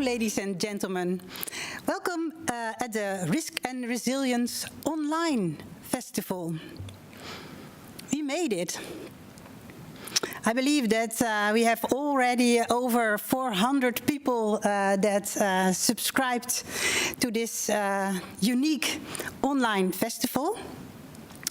ladies and gentlemen. Welcome at the Risk and Resilience Online Festival. We made it. I believe that we have already over 400 people that subscribed to this unique online festival.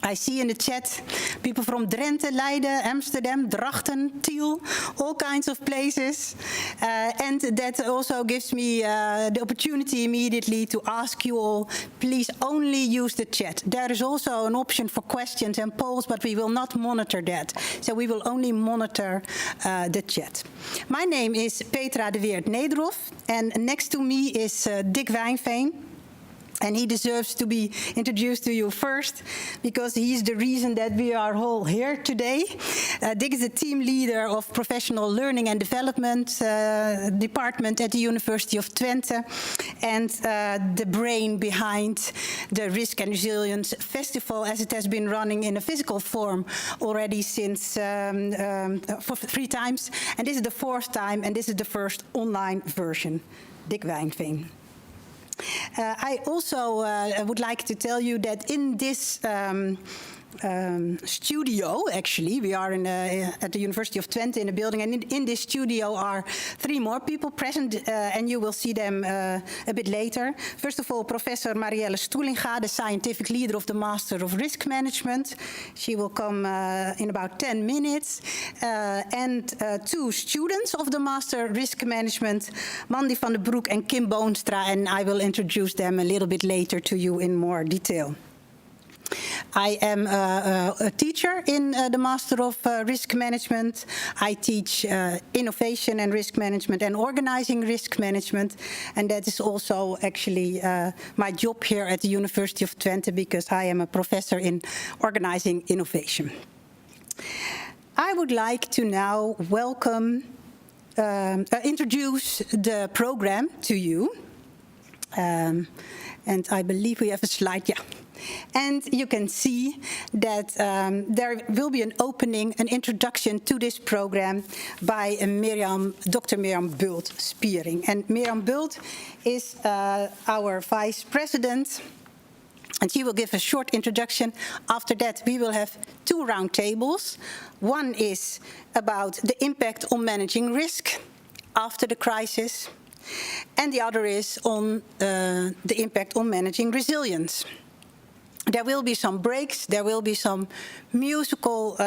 I see in the chat people from Drenthe, Leiden, Amsterdam, Drachten, Tiel, all kinds of places. And that also gives me the opportunity immediately to ask you all, please only use the chat. There is also an option for questions and polls, but we will not monitor that. So we will only monitor the chat. My name is Petra de Weert-Nederhof, and next to me is Dick Wijnveen. And he deserves to be introduced to you first, because he's the reason that we are all here today. Dick is the team leader of Professional Learning and Development Department at the University of Twente, and the brain behind the Risk and Resilience Festival, as it has been running in a physical form already since for 3 times. And this is the 4th time, and this is the first online version. Dick Wijnveen. I also would like to tell you that in this studio, actually, we are at the University of Twente in a building, and in this studio are 3 more people present, and you will see them a bit later. First of all, Professor Marielle Stoelinga, the scientific leader of the Master of Risk Management. She will come in about 10 minutes. And 2 students of the Master Risk Management, Mandy van den Broek and Kim Boonstra, and I will introduce them a little bit later to you in more detail. I am a teacher in the Master of Risk Management. I teach innovation and risk management and organizing risk management. And that is also actually my job here at the University of Twente, because I am a professor in organizing innovation. I would like to now introduce the program to you. And I believe we have a slide, yeah. And you can see that there will be an opening, an introduction to this program by Dr. Mirjam Bult-Spiering. And Mirjam Bult is our vice president, and she will give a short introduction. After that, we will have 2 roundtables. One is about the impact on managing risk after the crisis, and the other is on the impact on managing resilience. There will be some breaks, there will be some musical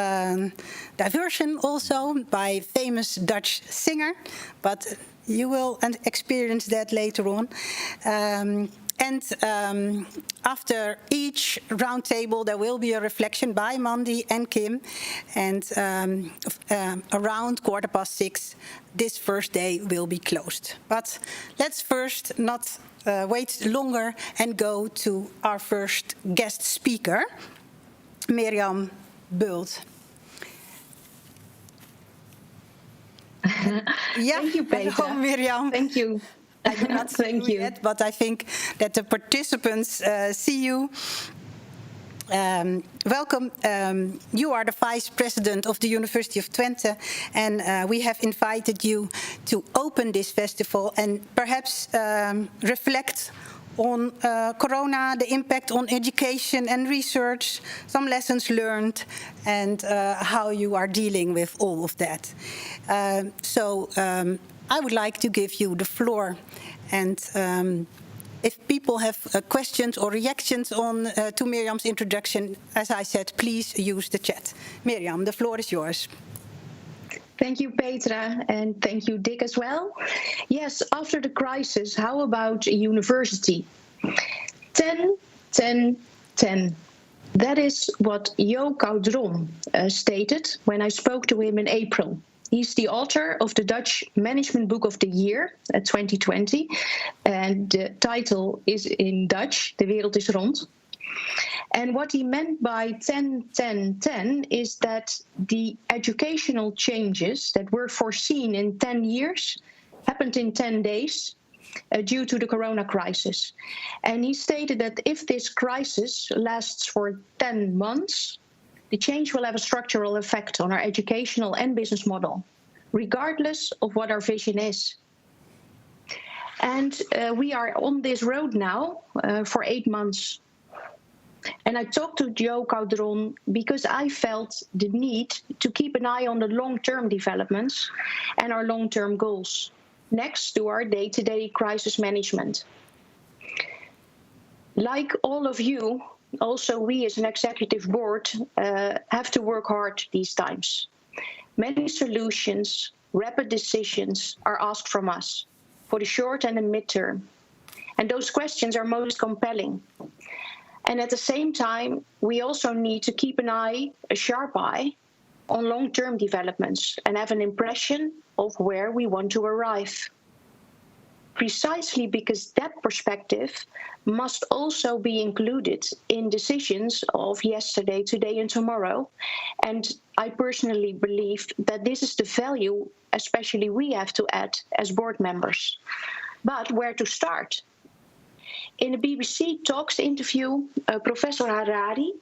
diversion also by famous Dutch singer, but you will experience that later on. After each roundtable, there will be a reflection by Mandy and Kim, and around 6:15, this first day will be closed. But let's first not wait longer and go to our first guest speaker, Mirjam Bult. Yeah, thank you, Petra. Hello, Mirjam. Thank you. I do not see you yet, but I think that the participants see you. Welcome. You are the Vice President of the University of Twente, and we have invited you to open this festival and perhaps reflect on corona, the impact on education and research, some lessons learned, and how you are dealing with all of that. I would like to give you the floor, and if people have questions or reactions on to Mirjam's introduction, as I said, please use the chat. Mirjam, the floor is yours. Thank you, Petra, and thank you, Dick, as well. Yes, after the crisis, how about a university? 10, 10, 10. That is what Jo Caudron stated when I spoke to him in April. He's the author of the Dutch Management Book of the Year 2020, and the title is in Dutch, De Wereld is Rond. And what he meant by 10, 10, 10 is that the educational changes that were foreseen in 10 years happened in 10 days due to the corona crisis. And he stated that if this crisis lasts for 10 months, the change will have a structural effect on our educational and business model, regardless of what our vision is. And we are on this road now for 8 months. And I talked to Joe Caudron because I felt the need to keep an eye on the long-term developments and our long-term goals, next to our day-to-day crisis management. Like all of you, also we as an executive board have to work hard these times. Many solutions, rapid decisions are asked from us for the short and the midterm. And those questions are most compelling. And at the same time, we also need to keep an eye, a sharp eye, on long-term developments and have an impression of where we want to arrive. Precisely because that perspective must also be included in decisions of yesterday, today, and tomorrow. And I personally believe that this is the value, especially we have to add as board members. But where to start? In a BBC Talks interview, Professor Harari,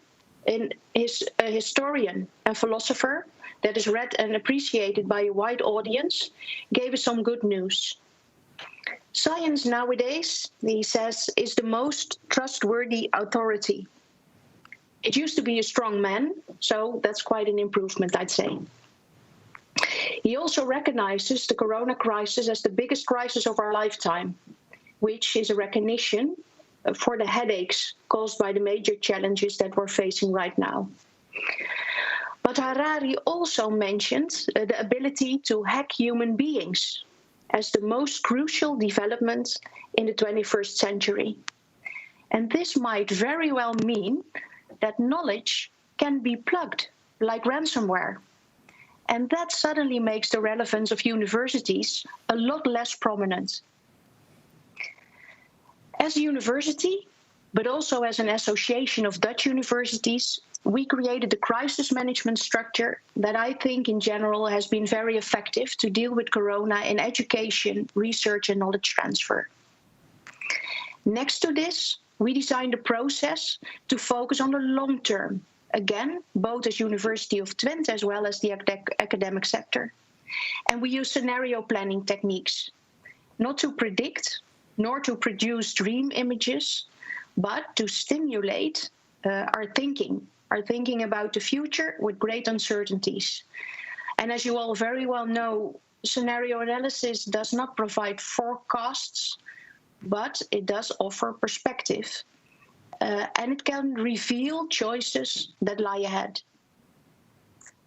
a historian and philosopher that is read and appreciated by a wide audience, gave us some good news. Science nowadays, he says, is the most trustworthy authority. It used to be a strong man, so that's quite an improvement, I'd say. He also recognizes the corona crisis as the biggest crisis of our lifetime, which is a recognition for the headaches caused by the major challenges that we're facing right now. But Harari also mentioned the ability to hack human beings as the most crucial development in the 21st century. And this might very well mean that knowledge can be plugged like ransomware. And that suddenly makes the relevance of universities a lot less prominent. As a university, but also as an association of Dutch universities, we created a crisis management structure that I think in general has been very effective to deal with corona in education, research, and knowledge transfer. Next to this, we designed a process to focus on the long term, again, both as University of Twente as well as the academic sector. And we use scenario planning techniques, not to predict, nor to produce dream images, but to stimulate our thinking about the future with great uncertainties. And as you all very well know, scenario analysis does not provide forecasts, but it does offer perspective. And it can reveal choices that lie ahead.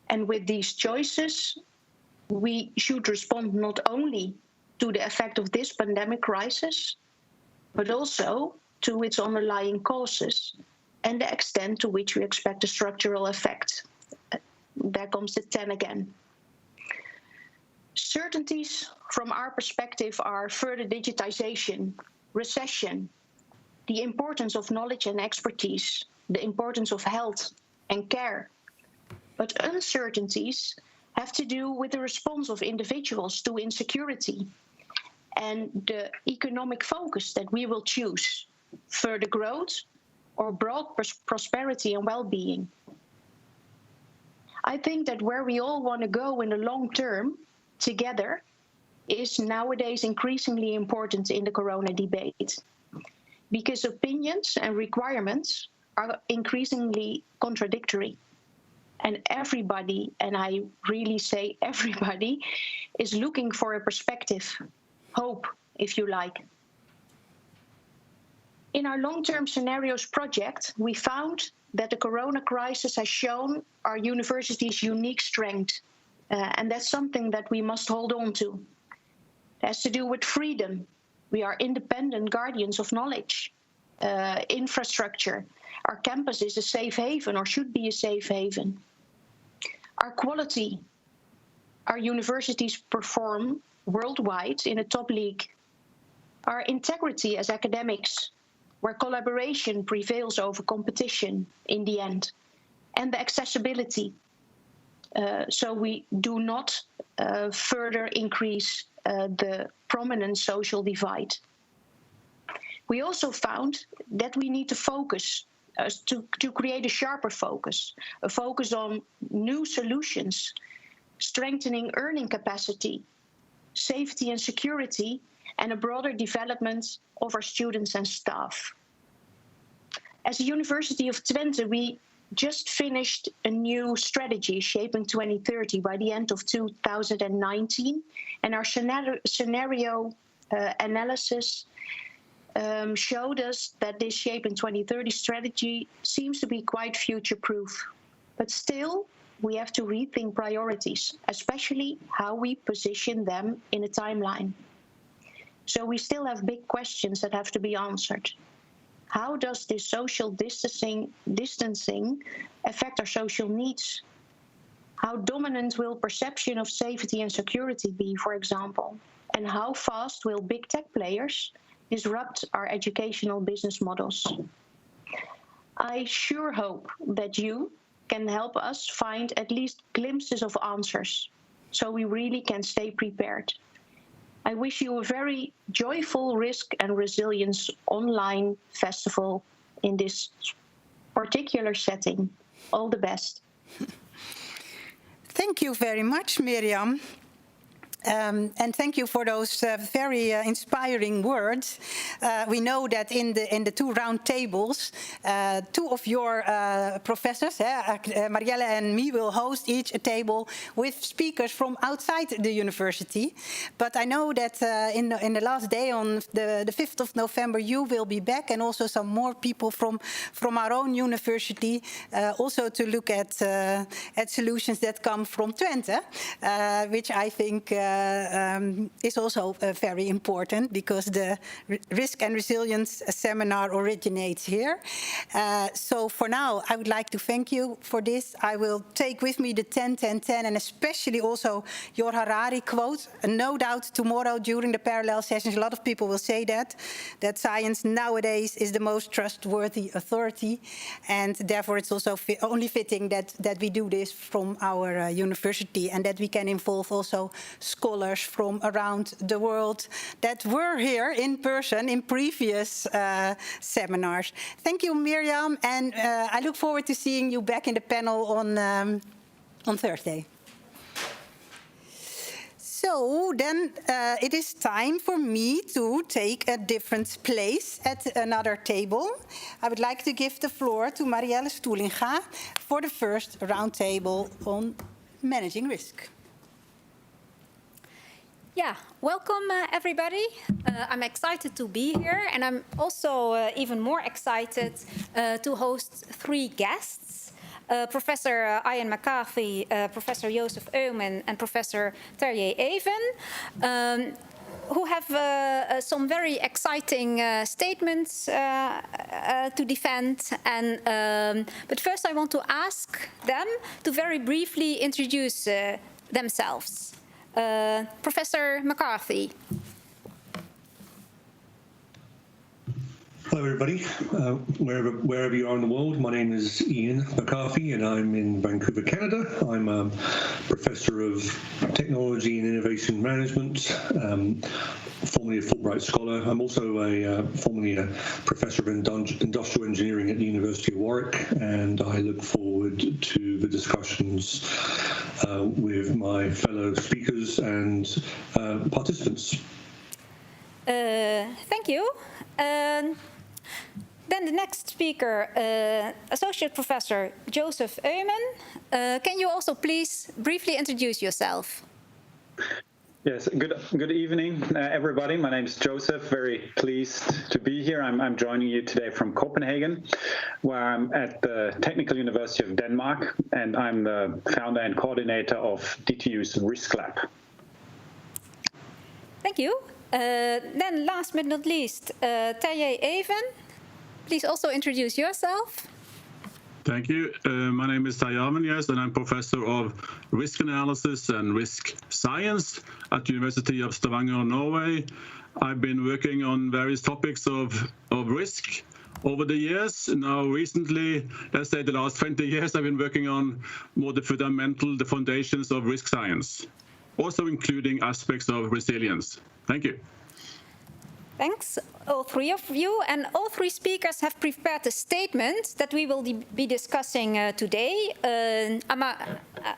And with these choices, we should respond not only to the effect of this pandemic crisis, but also to its underlying causes and the extent to which we expect a structural effect. There comes the 10 again. Certainties from our perspective are further digitization, recession, the importance of knowledge and expertise, the importance of health and care. But uncertainties have to do with the response of individuals to insecurity and the economic focus that we will choose, further growth or broad prosperity and well-being. I think that where we all want to go in the long term together is nowadays increasingly important in the corona debate, because opinions and requirements are increasingly contradictory. And everybody, and I really say everybody, is looking for a perspective, hope, if you like. In our long-term scenarios project, we found that the corona crisis has shown our university's unique strength, and that's something that we must hold on to. It has to do with freedom. We are independent guardians of knowledge, infrastructure. Our campus is a safe haven, or should be a safe haven. Our quality. Our universities perform worldwide in a top league. Our integrity as academics, where collaboration prevails over competition in the end, and the accessibility, so we do not further increase the prominent social divide. We also found that we need to focus, to create a sharper focus, a focus on new solutions, strengthening earning capacity, safety and security, and a broader development of our students and staff. As the University of Twente, we just finished a new strategy, Shaping 2030, by the end of 2019, and our scenario analysis showed us that this Shaping 2030 strategy seems to be quite future-proof. But still, we have to rethink priorities, especially how we position them in a timeline. So we still have big questions that have to be answered. How does this social distancing affect our social needs? How dominant will perception of safety and security be, for example? And how fast will big tech players disrupt our educational business models? I sure hope that you can help us find at least glimpses of answers, so we really can stay prepared. I wish you a very joyful Risk and Resilience online festival in this particular setting. All the best. Thank you very much, Miriam. And thank you for those very inspiring words. We know that in the two round tables, two of your professors, Marielle and me, will host each a table with speakers from outside the university. But I know that in the last day, on the 5th of November, you will be back, and also some more people from our own university, also to look at solutions that come from Twente, which I think is also very important, because the Risk and Resilience seminar originates here. So for now, I would like to thank you for this. I will take with me the 10-10-10, and especially also your Harari quote. And no doubt tomorrow during the parallel sessions, a lot of people will say that science nowadays is the most trustworthy authority. And therefore, it's also only fitting that we do this from our university, and that we can involve also scholars from around the world that were here in person in previous seminars. Thank you, Miriam, and I look forward to seeing you back in the panel on Thursday. So then it is time for me to take a different place at another table. I would like to give the floor to Marielle Stoelinga for the first roundtable on managing risk. Yeah, welcome everybody. I'm excited to be here, and I'm also even more excited to host three guests. Professor Ian McCarthy, Professor Joseph Euman, and Professor Terje Even, who have some very exciting statements to defend. But first I want to ask them to very briefly introduce themselves. Professor McCarthy. Hello, everybody. Wherever you are in the world, my name is Ian McCarthy, and I'm in Vancouver, Canada. I'm a professor of technology and innovation management, formerly a Fulbright scholar. I'm also formerly a professor of industrial engineering at the University of Warwick, and I look forward to the discussions with my fellow speakers and participants. Thank you. Then the next speaker, Associate Professor Joseph Euman. Can you also please briefly introduce yourself? Yes, good evening, everybody. My name is Joseph. Very pleased to be here. I'm joining you today from Copenhagen, where I'm at the Technical University of Denmark, and I'm the founder and coordinator of DTU's Risk Lab. Thank you. Then last but not least, Terje Even. Please also introduce yourself. Thank you. My name is Terje Even, yes, and I'm professor of risk analysis and risk science at the University of Stavanger, Norway. I've been working on various topics of risk over the years. Now recently, let's say the last 20 years, I've been working on more the foundations of risk science, also including aspects of resilience. Thank you. Thanks, all three of you. And all three speakers have prepared a statement that we will be discussing today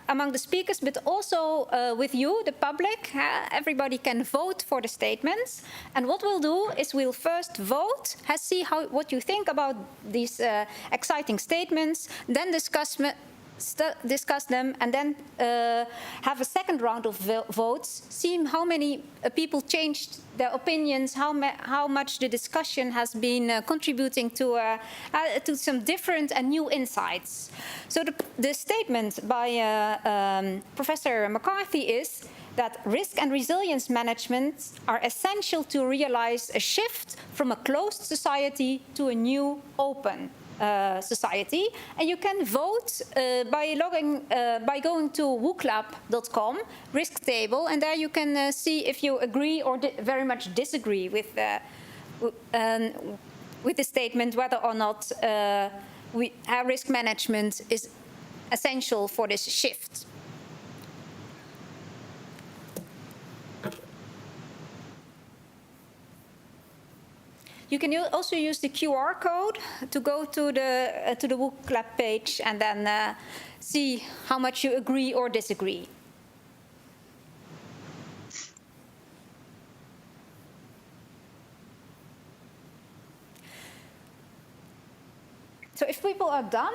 among the speakers, but also with you, the public. Everybody can vote for the statements. And what we'll do is we'll first vote, see what you think about these exciting statements, then discuss them, and then have a second round of votes, see how many people changed their opinions, how much the discussion has been contributing to some different and new insights. So the statement by Professor McCarthy is that risk and resilience management are essential to realize a shift from a closed society to a new open society. And you can vote by going to wooclub.com, risk table, and there you can see if you agree or very much disagree with the statement, whether or not our risk management is essential for this shift. You can also use the QR code to go to the WOOC Club page and then see how much you agree or disagree. So if people are done,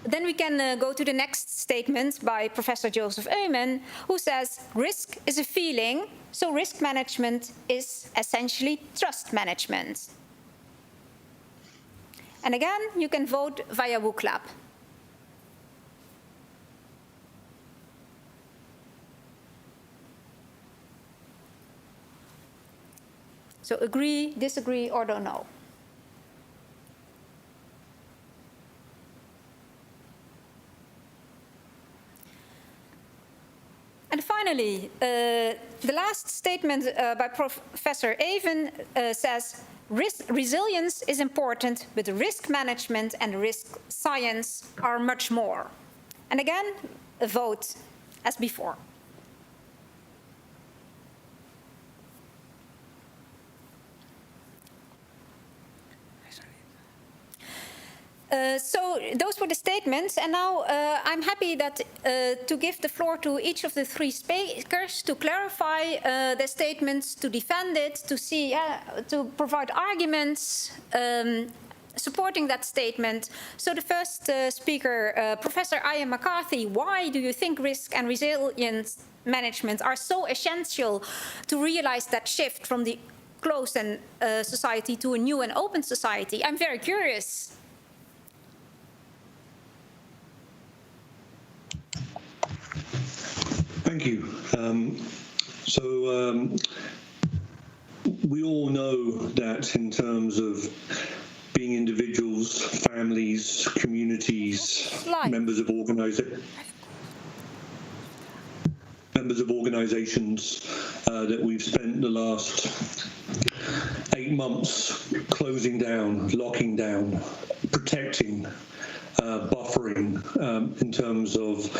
then we can go to the next statement by Professor Joseph Eumann, who says, risk is a feeling, so risk management is essentially trust management. And again, you can vote via WooClub. So agree, disagree, or don't know. And finally, the last statement by Professor Even says, resilience is important, but risk management and risk science are much more. And again, a vote as before. So those were the statements, and now I'm happy that to give the floor to each of the three speakers to clarify their statements, to defend it, to see, to provide arguments supporting that statement. So the first speaker, Professor Ian McCarthy, why do you think risk and resilience management are so essential to realize that shift from the closed society to a new and open society? I'm very curious. Thank you. We all know that in terms of being individuals, families, communities, members of organizations, that we've spent the last 8 months closing down, locking down, protecting, buffering, in terms of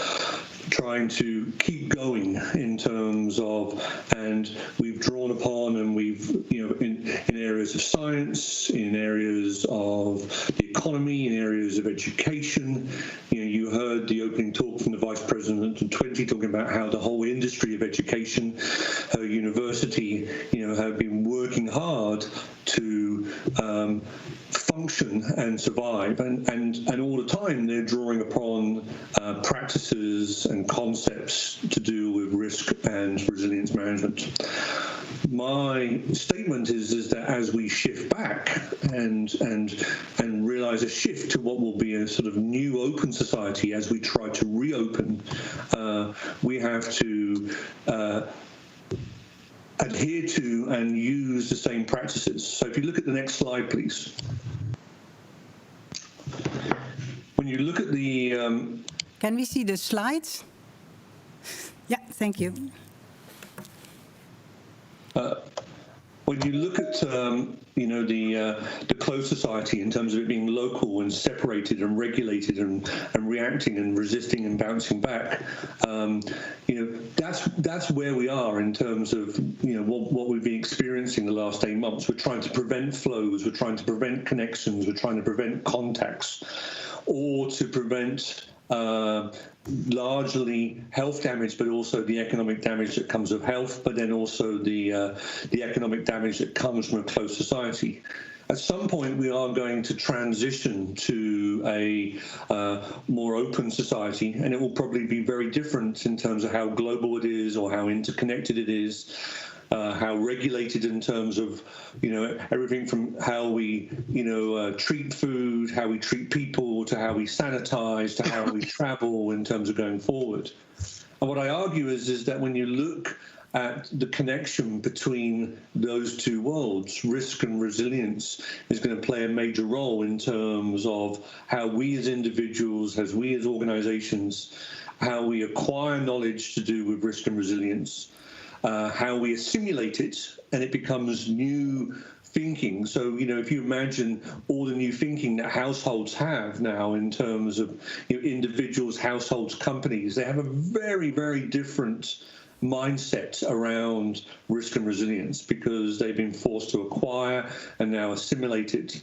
trying to keep going in terms of, and we've drawn upon, and we've, in areas of science, in areas of the economy, in areas of education. You heard the opening talk from the Vice President of 20 talking about how the whole industry of education, her university, have been working hard to function and survive, and all the time they're drawing upon practices and concepts to do with risk and resilience management. My statement is that as we shift back and realize a shift to what will be a sort of new open society, as we try to reopen, we have to adhere to and use the same practices. So if you look at the next slide, please. When you look at the... Can we see the slides? Yeah, thank you. When you look at the closed society in terms of it being local and separated and regulated and reacting and resisting and bouncing back, that's where we are in terms of what we've been experiencing the last 8 months. We're trying to prevent flows, we're trying to prevent connections, we're trying to prevent contacts, or to prevent largely health damage, but also the economic damage that comes of health, but then also the economic damage that comes from a closed society. At some point, we are going to transition to a more open society, and it will probably be very different in terms of how global it is or how interconnected it is. How regulated in terms of, everything from how we, treat food, how we treat people, to how we sanitize, to how we travel in terms of going forward. And what I argue is that when you look at the connection between those two worlds, risk and resilience is going to play a major role in terms of how we as individuals, as we as organizations, how we acquire knowledge to do with risk and resilience, how we assimilate it, and it becomes new thinking. So, if you imagine all the new thinking that households have now in terms of individuals, households, companies, they have a very, very different mindset around risk and resilience because they've been forced to acquire and now assimilate it.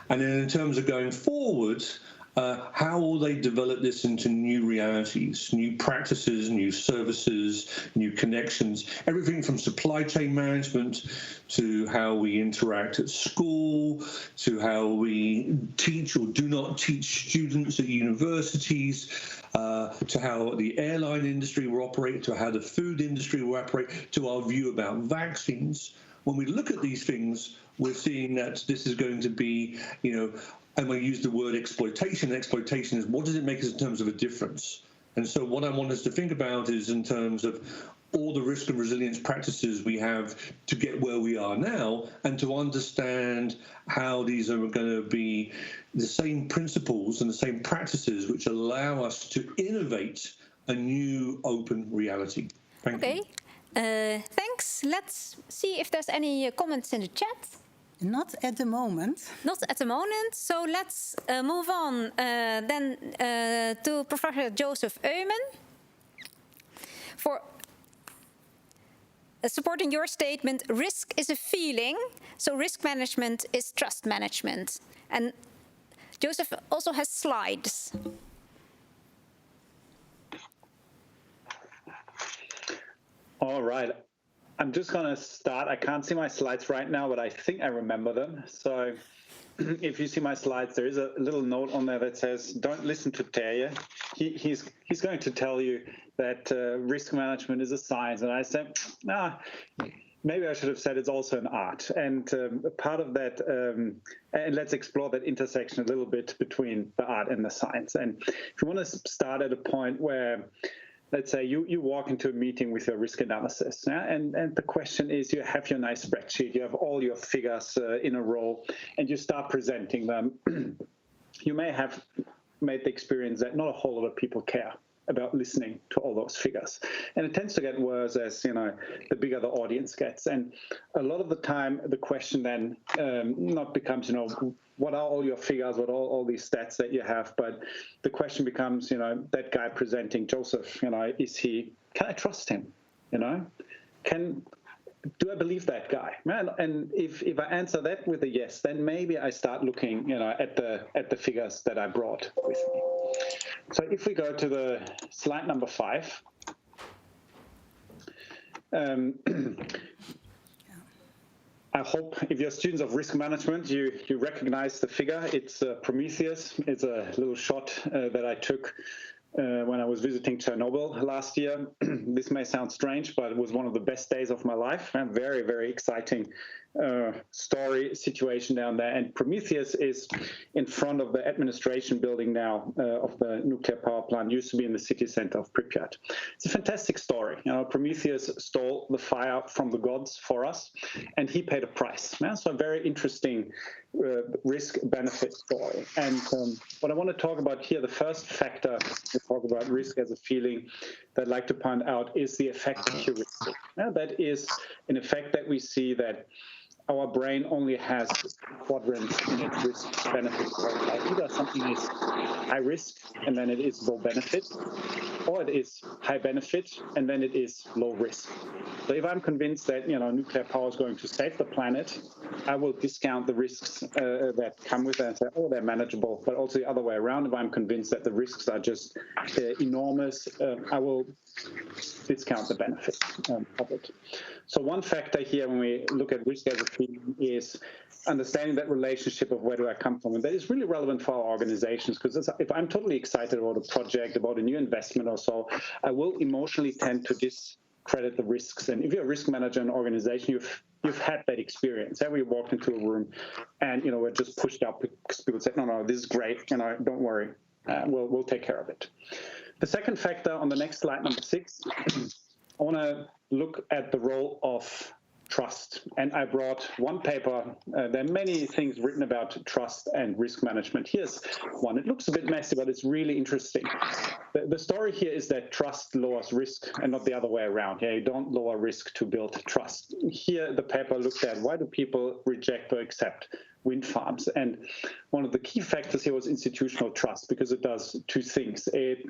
And then in terms of going forward, how will they develop this into new realities, new practices, new services, new connections, everything from supply chain management to how we interact at school, to how we teach or do not teach students at universities, to how the airline industry will operate, to how the food industry will operate, to our view about vaccines. When we look at these things, we're seeing that this is going to be, and we use the word exploitation. Exploitation is, what does it make us in terms of a difference? And so what I want us to think about is in terms of all the risk and resilience practices we have to get where we are now, and to understand how these are going to be the same principles and the same practices which allow us to innovate a new open reality. Thank you. Thanks. Let's see if there's any comments in the chat. Not at the moment. Not at the moment. So let's move on then to Professor Joseph Eumann for supporting your statement. Risk is a feeling, so risk management is trust management. And Joseph also has slides. All right. I'm just going to start. I can't see my slides right now, but I think I remember them. So if you see my slides, there is a little note on there that says, don't listen to Terje. He's going to tell you that risk management is a science. And I said, maybe I should have said it's also an art. And part of that, and let's explore that intersection a little bit between the art and the science. And if you want to start at a point where, let's say you walk into a meeting with your risk analysis, and the question is, you have your nice spreadsheet, you have all your figures in a row, and you start presenting them. You may have made the experience that not a whole lot of people care about listening to all those figures. And it tends to get worse as, the bigger the audience gets. And a lot of the time, the question then not becomes, what are all your figures, what are all these stats that you have? But the question becomes, that guy presenting, Joseph, can I trust him? Do I believe that guy? And if I answer that with a yes, then maybe I start looking, at the figures that I brought with me. So if we go to the slide number 5, I hope if you're students of risk management, you recognize the figure. It's Prometheus. It's a little shot that I took when I was visiting Chernobyl last year. This may sound strange, but it was one of the best days of my life. And very, very exciting story situation down there. And Prometheus is in front of the administration building now of the nuclear power plant. Used to be in the city center of Pripyat. It's a fantastic story. Prometheus stole the fire from the gods for us, and he paid a price. So a very interesting risk-benefit story. And what I want to talk about here, the first factor to talk about risk as a feeling that I'd like to point out is the effect of heuristic. That is an effect that we see that our brain only has quadrants in its risk benefit profile. Either something is high risk and then it is low benefit, or it is high benefit and then it is low risk. So if I'm convinced that nuclear power is going to save the planet, I will discount the risks that come with it and say, oh, they're manageable. But also the other way around, if I'm convinced that the risks are just enormous, I will discount the benefit of it. So one factor here when we look at risk as a feeling is understanding that relationship of where do I come from. And that is really relevant for our organizations, because if I'm totally excited about a project, about a new investment or so, I will emotionally tend to discredit the risks. And if you're a risk manager in an organization, you've had that experience. Have you walked into a room and we're just pushed up because people said, no, this is great, don't worry, we'll take care of it. The second factor on the next slide, number 6, I want to look at the role of trust. And I brought one paper. There are many things written about trust and risk management. Here's one. It looks a bit messy, but it's really interesting. The story here is that trust lowers risk and not the other way around. You don't lower risk to build trust. Here, the paper looked at why do people reject or accept wind farms? And one of the key factors here was institutional trust, because it does two things. It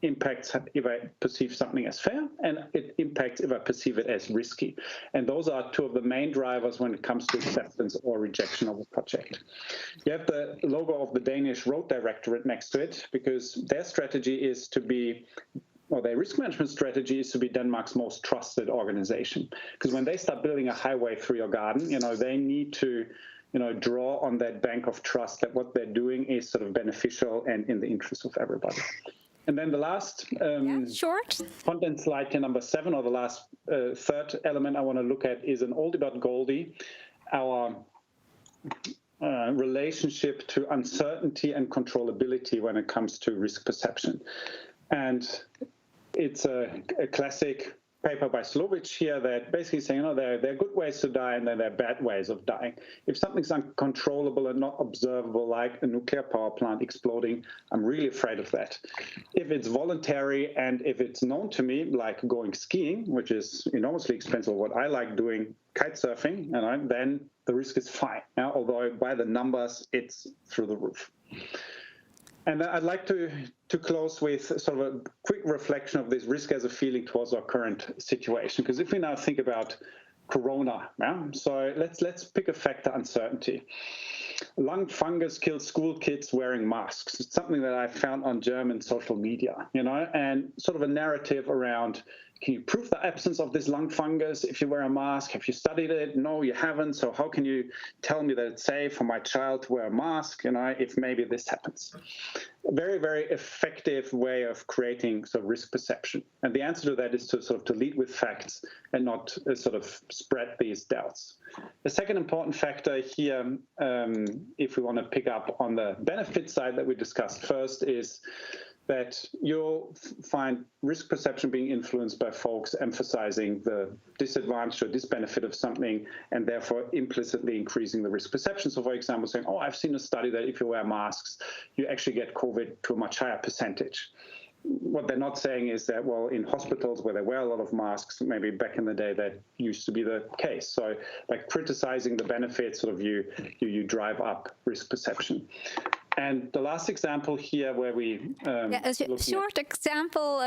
impacts if I perceive something as fair, and it impacts if I perceive it as risky. And those are two of the main drivers when it comes to acceptance or rejection of a project. You have the logo of the Danish Road Directorate next to it, because their strategy is to be, or their risk management strategy is to be Denmark's most trusted organization. Because when they start building a highway through your garden, they need to draw on that bank of trust that what they're doing is sort of beneficial and in the interest of everybody. And then the last short content slide here, number 7, or the last third element I want to look at is an oldie but goldie, our relationship to uncertainty and controllability when it comes to risk perception. And it's a classic paper by Slovic here that basically saying, there are good ways to die and then there are bad ways of dying. If something's uncontrollable and not observable, like a nuclear power plant exploding, I'm really afraid of that. If it's voluntary and if it's known to me, like going skiing, which is enormously expensive, what I like doing, kite surfing, then the risk is fine. Although by the numbers, it's through the roof. And I'd like to close with sort of a quick reflection of this risk as a feeling towards our current situation. Because if we now think about Corona, so let's pick a factor, uncertainty. Lung fungus killed school kids wearing masks. It's something that I found on German social media, and sort of a narrative around, can you prove the absence of this lung fungus if you wear a mask? Have you studied it? No, you haven't. So how can you tell me that it's safe for my child to wear a mask, if maybe this happens? A very, very effective way of creating sort of risk perception. And the answer to that is to lead with facts and not sort of spread these doubts. The second important factor here, if we want to pick up on the benefit side that we discussed first, is that you'll find risk perception being influenced by folks emphasizing the disadvantage or disbenefit of something, and therefore implicitly increasing the risk perception. So, for example, saying, I've seen a study that if you wear masks, you actually get COVID to a much higher percentage. What they're not saying is that, well, in hospitals where they wear a lot of masks, maybe back in the day that used to be the case. So by criticizing the benefits, sort of you drive up risk perception. And the last example here where we... a short example,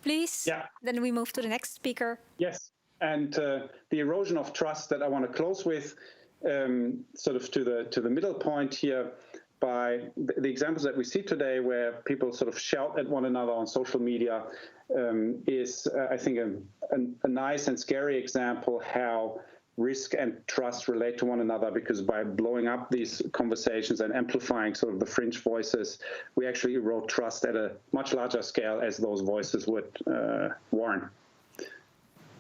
please. Yeah. Then we move to the next speaker. Yes. And the erosion of trust that I want to close with, sort of to the middle point here, by the examples that we see today where people sort of shout at one another on social media, is, I think, a nice and scary example how risk and trust relate to one another, because by blowing up these conversations and amplifying sort of the fringe voices, we actually erode trust at a much larger scale as those voices would warn.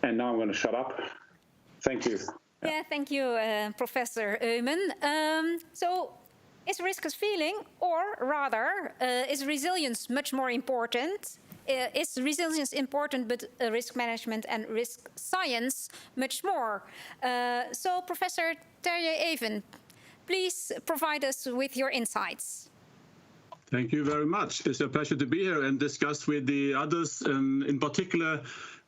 And now I'm going to shut up. Thank you. Yeah, thank you, Professor Eumann. So, is risk a feeling, or rather, is resilience much more important? Is resilience important, but risk management and risk science much more? So, Professor Terje Even, please provide us with your insights. Thank you very much. It's a pleasure to be here and discuss with the others, and in particular,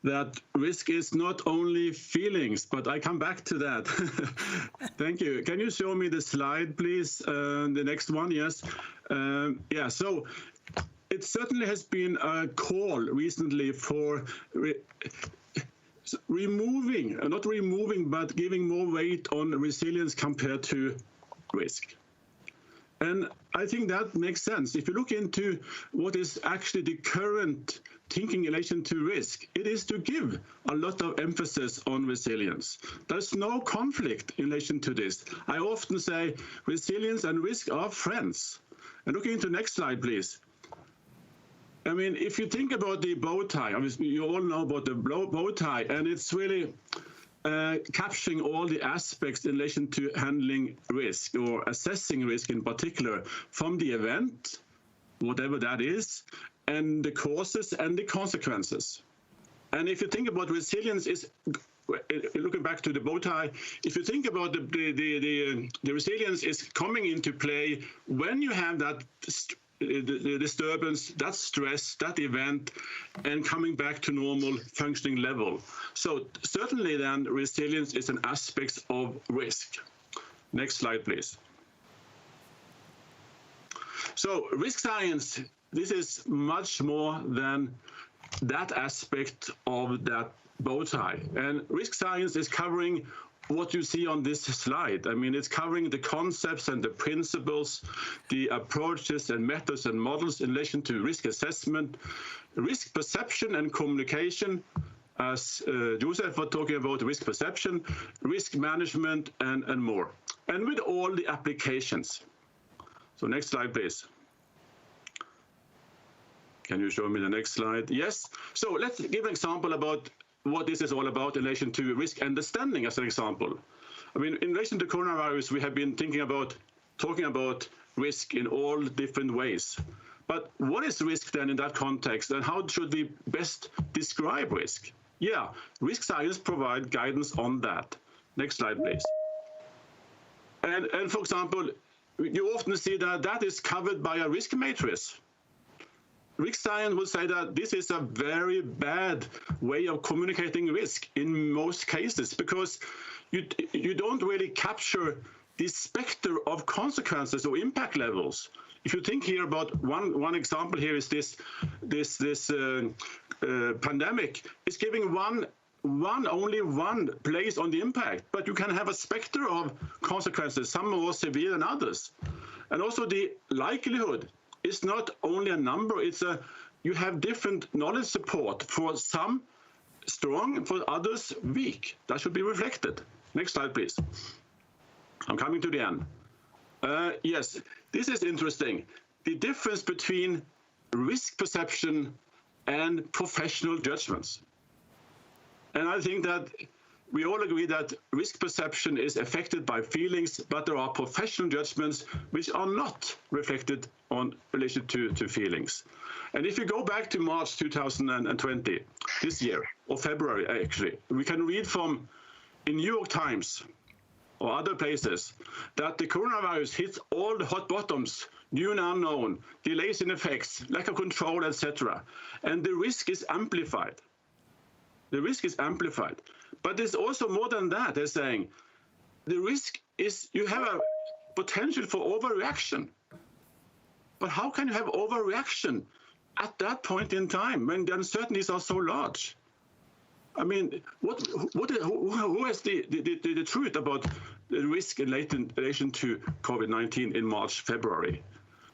that risk is not only feelings, but I come back to that. Thank you. Can you show me the slide, please? The next one, yes. Yeah, so it certainly has been a call recently for not removing, but giving more weight on resilience compared to risk. And I think that makes sense. If you look into what is actually the current thinking in relation to risk, it is to give a lot of emphasis on resilience. There's no conflict in relation to this. I often say resilience and risk are friends. And looking into the next slide, please. I mean, if you think about the bow tie, obviously you all know about the bow tie, and it's really capturing all the aspects in relation to handling risk or assessing risk in particular, from the event, whatever that is, and the causes and the consequences. And if you think about resilience, is looking back to the bow tie, if you think about the resilience is coming into play when you have that the disturbance, that stress, that event, and coming back to normal functioning level. So certainly then resilience is an aspect of risk. Next slide, please. So risk science, this is much more than that aspect of that bow tie. And risk science is covering what you see on this slide. I mean, it's covering the concepts and the principles, the approaches and methods and models in relation to risk assessment, risk perception and communication, as Joseph was talking about risk perception, risk management, and more. And with all the applications. So next slide, please. Can you show me the next slide? Yes. So let's give an example about what this is all about in relation to risk understanding as an example. I mean, in relation to coronavirus, we have been talking about risk in all different ways. But what is risk then in that context, and how should we best describe risk? Yeah, risk science provides guidance on that. Next slide, please. And for example, you often see that is covered by a risk matrix. Risk science would say that this is a very bad way of communicating risk in most cases, because you don't really capture the specter of consequences or impact levels. If you think here about one example here is this pandemic is giving only one place on the impact, but you can have a specter of consequences, some more severe than others. And also the likelihood is not only a number, you have different knowledge support, for some strong, for others weak. That should be reflected. Next slide, please. I'm coming to the end. Yes, this is interesting. The difference between risk perception and professional judgments. And I think that we all agree that risk perception is affected by feelings, but there are professional judgments which are not reflected on relation to feelings. And if you go back to March 2020, this year, or February actually, we can read from in New York Times or other places that the coronavirus hits all the hot bottoms, new and unknown, delays in effects, lack of control, etc. And the risk is amplified. The risk is amplified. But there's also more than that. They're saying the risk is you have a potential for overreaction. But how can you have overreaction at that point in time when the uncertainties are so large? I mean, who has the truth about the risk in relation to COVID-19 in March, February?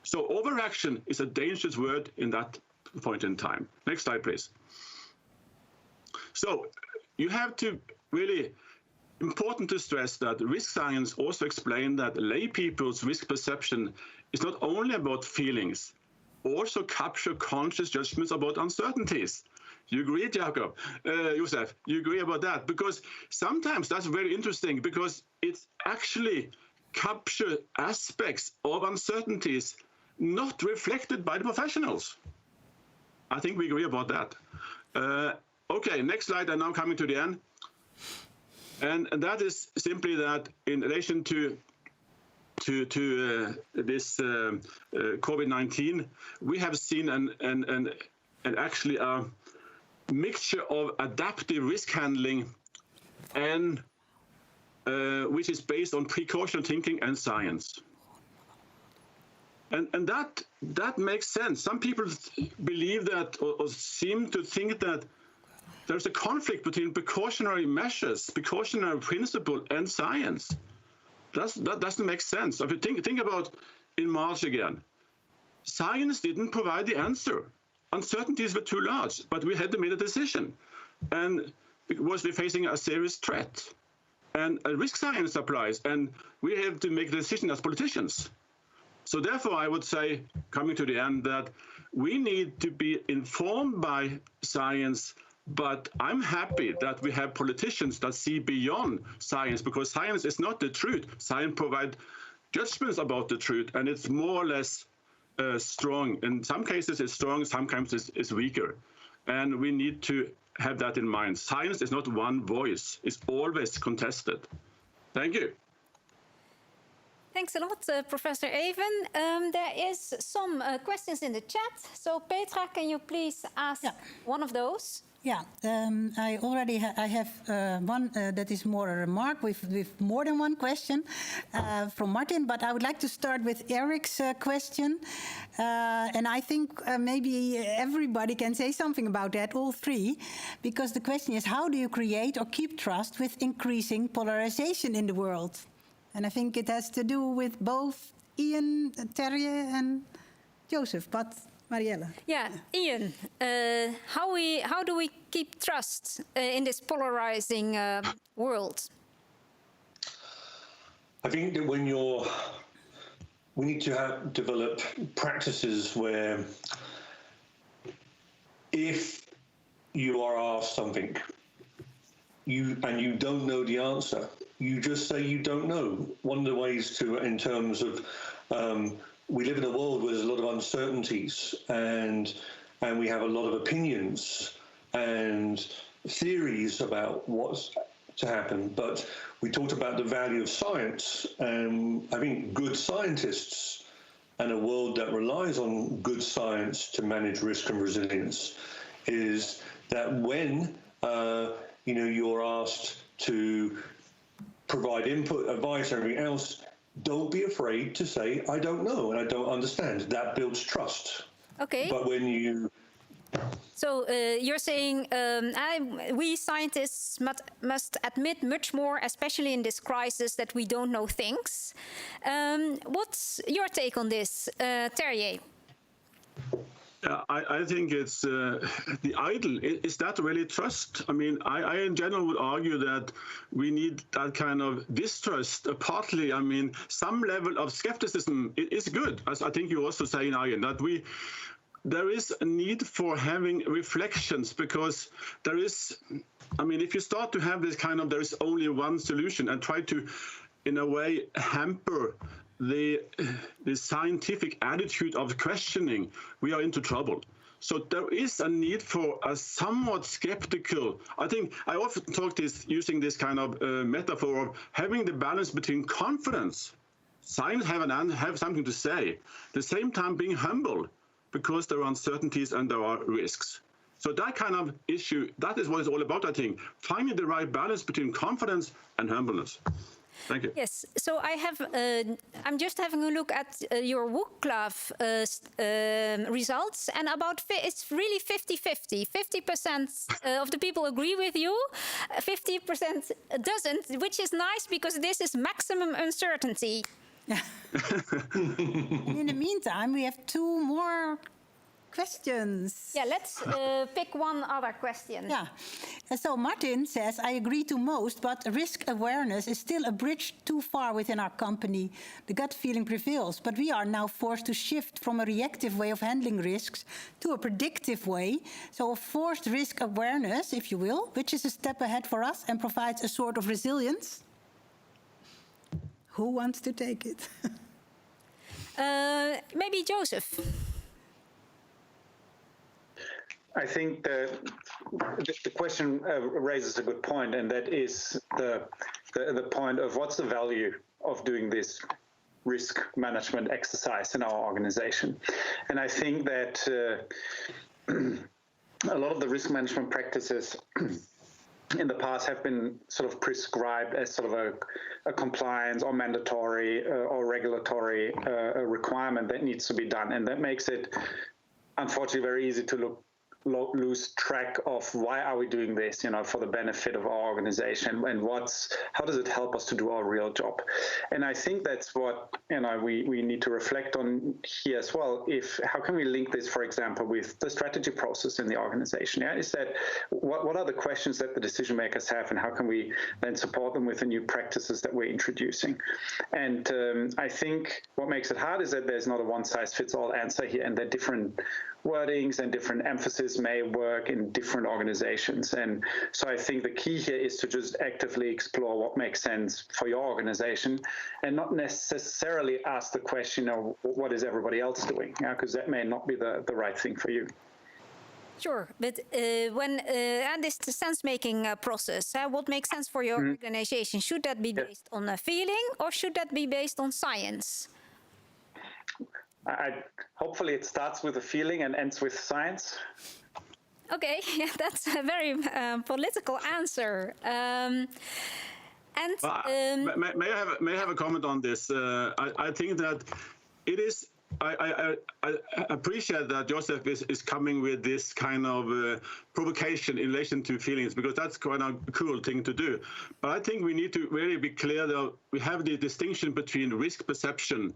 So overreaction is a dangerous word in that point in time. Next slide, please. So you have to really, important to stress that risk science also explains that lay people's risk perception is not only about feelings, also capture conscious judgments about uncertainties. You agree, Jacob? Josef, you agree about that? Because sometimes that's very interesting, because it actually captures aspects of uncertainties not reflected by the professionals. I think we agree about that. Okay, next slide, and now coming to the end. And that is simply that in relation to to this COVID-19, we have seen an actually a mixture of adaptive risk handling and which is based on precaution thinking and science. And that makes sense. Some people believe that or seem to think that there's a conflict between precautionary measures, precautionary principle, and science. That doesn't make sense. If you think about in March again, science didn't provide the answer. Uncertainties were too large, but we had to make a decision. And because we're facing a serious threat. And a risk science applies, and we have to make a decision as politicians. So therefore, I would say, coming to the end, that we need to be informed by science, but I'm happy that we have politicians that see beyond science, because science is not the truth. Science provides judgments about the truth, and it's more or less strong. In some cases, it's strong, sometimes it's weaker. And we need to have that in mind. Science is not one voice. It's always contested. Thank you. Thanks a lot, Professor Even. There is some questions in the chat. So Petra, can you please ask one of those? Yeah, I already I have one that is more a remark with more than one question from Martin, but I would like to start with Eric's question. And I think maybe everybody can say something about that, all three, because the question is, how do you create or keep trust with increasing polarization in the world? And I think it has to do with both Ian, Terje, and Joseph, but Marielle. Yeah, Ian, how do we keep trust in this polarizing world? I think that we need to develop practices where if you are asked something and you don't know the answer, you just say you don't know. One of the ways to, in terms of, we live in a world where there's a lot of uncertainties and we have a lot of opinions and theories about what's to happen. But we talked about the value of science, and I think good scientists and a world that relies on good science to manage risk and resilience is that when you're asked to provide input, advice, everything else, don't be afraid to say, I don't know and I don't understand. That builds trust. Okay. But when you... So you're saying we scientists must admit much more, especially in this crisis, that we don't know things. What's your take on this, Terje? I think it's the idle. Is that really trust? I mean, I in general would argue that we need that kind of distrust. Partly, I mean, some level of skepticism is good, as I think you also say, Ian, that there is a need for having reflections, because there is, I mean, if you start to have this kind of, there is only one solution, and try to, in a way, hamper the scientific attitude of questioning, we are into trouble. So there is a need for a somewhat skeptical, I think I often talk using this kind of metaphor of having the balance between confidence, science have something to say, at the same time being humble, because there are uncertainties and there are risks. So that kind of issue, that is what it's all about, I think, finding the right balance between confidence and humbleness. Thank you. Yes, so I'm just having a look at your WUCLAV results, and it's really 50-50. 50% of the people agree with you, 50% doesn't, which is nice because this is maximum uncertainty. In the meantime, we have two more questions. Yeah, let's pick one other question. Yeah. So Martin says, I agree to most, but risk awareness is still a bridge too far within our company. The gut feeling prevails, but we are now forced to shift from a reactive way of handling risks to a predictive way. So a forced risk awareness, if you will, which is a step ahead for us and provides a sort of resilience. Who wants to take it? Maybe Joseph. I think the question raises a good point, and that is the point of what's the value of doing this risk management exercise in our organization. And I think that a lot of the risk management practices in the past have been sort of prescribed as sort of a compliance or mandatory or regulatory requirement that needs to be done. And that makes it, unfortunately, very easy to lose track of why are we doing this, for the benefit of our organization, and how does it help us to do our real job. And I think that's what we need to reflect on here as well. How can we link this, for example, with the strategy process in the organization? Is that what are the questions that the decision makers have, and how can we then support them with the new practices that we're introducing? And I think what makes it hard is that there's not a one-size-fits-all answer here, and that different wordings and different emphasis may work in different organizations. And so I think the key here is to just actively explore what makes sense for your organization, and not necessarily ask the question of what is everybody else doing, because that may not be the right thing for you. Sure, but and this sense-making process, what makes sense for your organization, should that be based on a feeling, or should that be based on science? Hopefully it starts with a feeling and ends with science. Okay, yeah, that's a very political answer. May I have a comment on this? I think that it is. I appreciate that Joseph is coming with this kind of provocation in relation to feelings, because that's quite a cool thing to do. But I think we need to really be clear that we have the distinction between risk perception,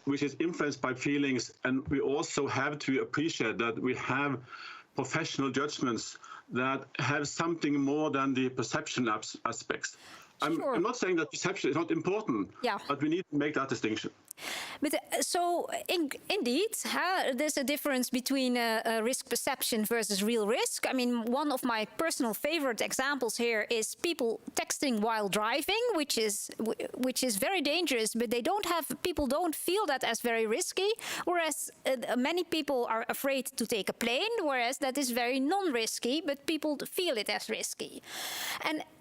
which is influenced by feelings, and we also have to appreciate that we have professional judgments that have something more than the perception aspects. Sure. I'm not saying that perception is not important, but we need to make that distinction. But so indeed, there's a difference between risk perception versus real risk. I mean, one of my personal favorite examples here is people texting while driving, which is very dangerous. But people don't feel that as very risky, whereas many people are afraid to take a plane, whereas that is very non-risky, but people feel it as risky.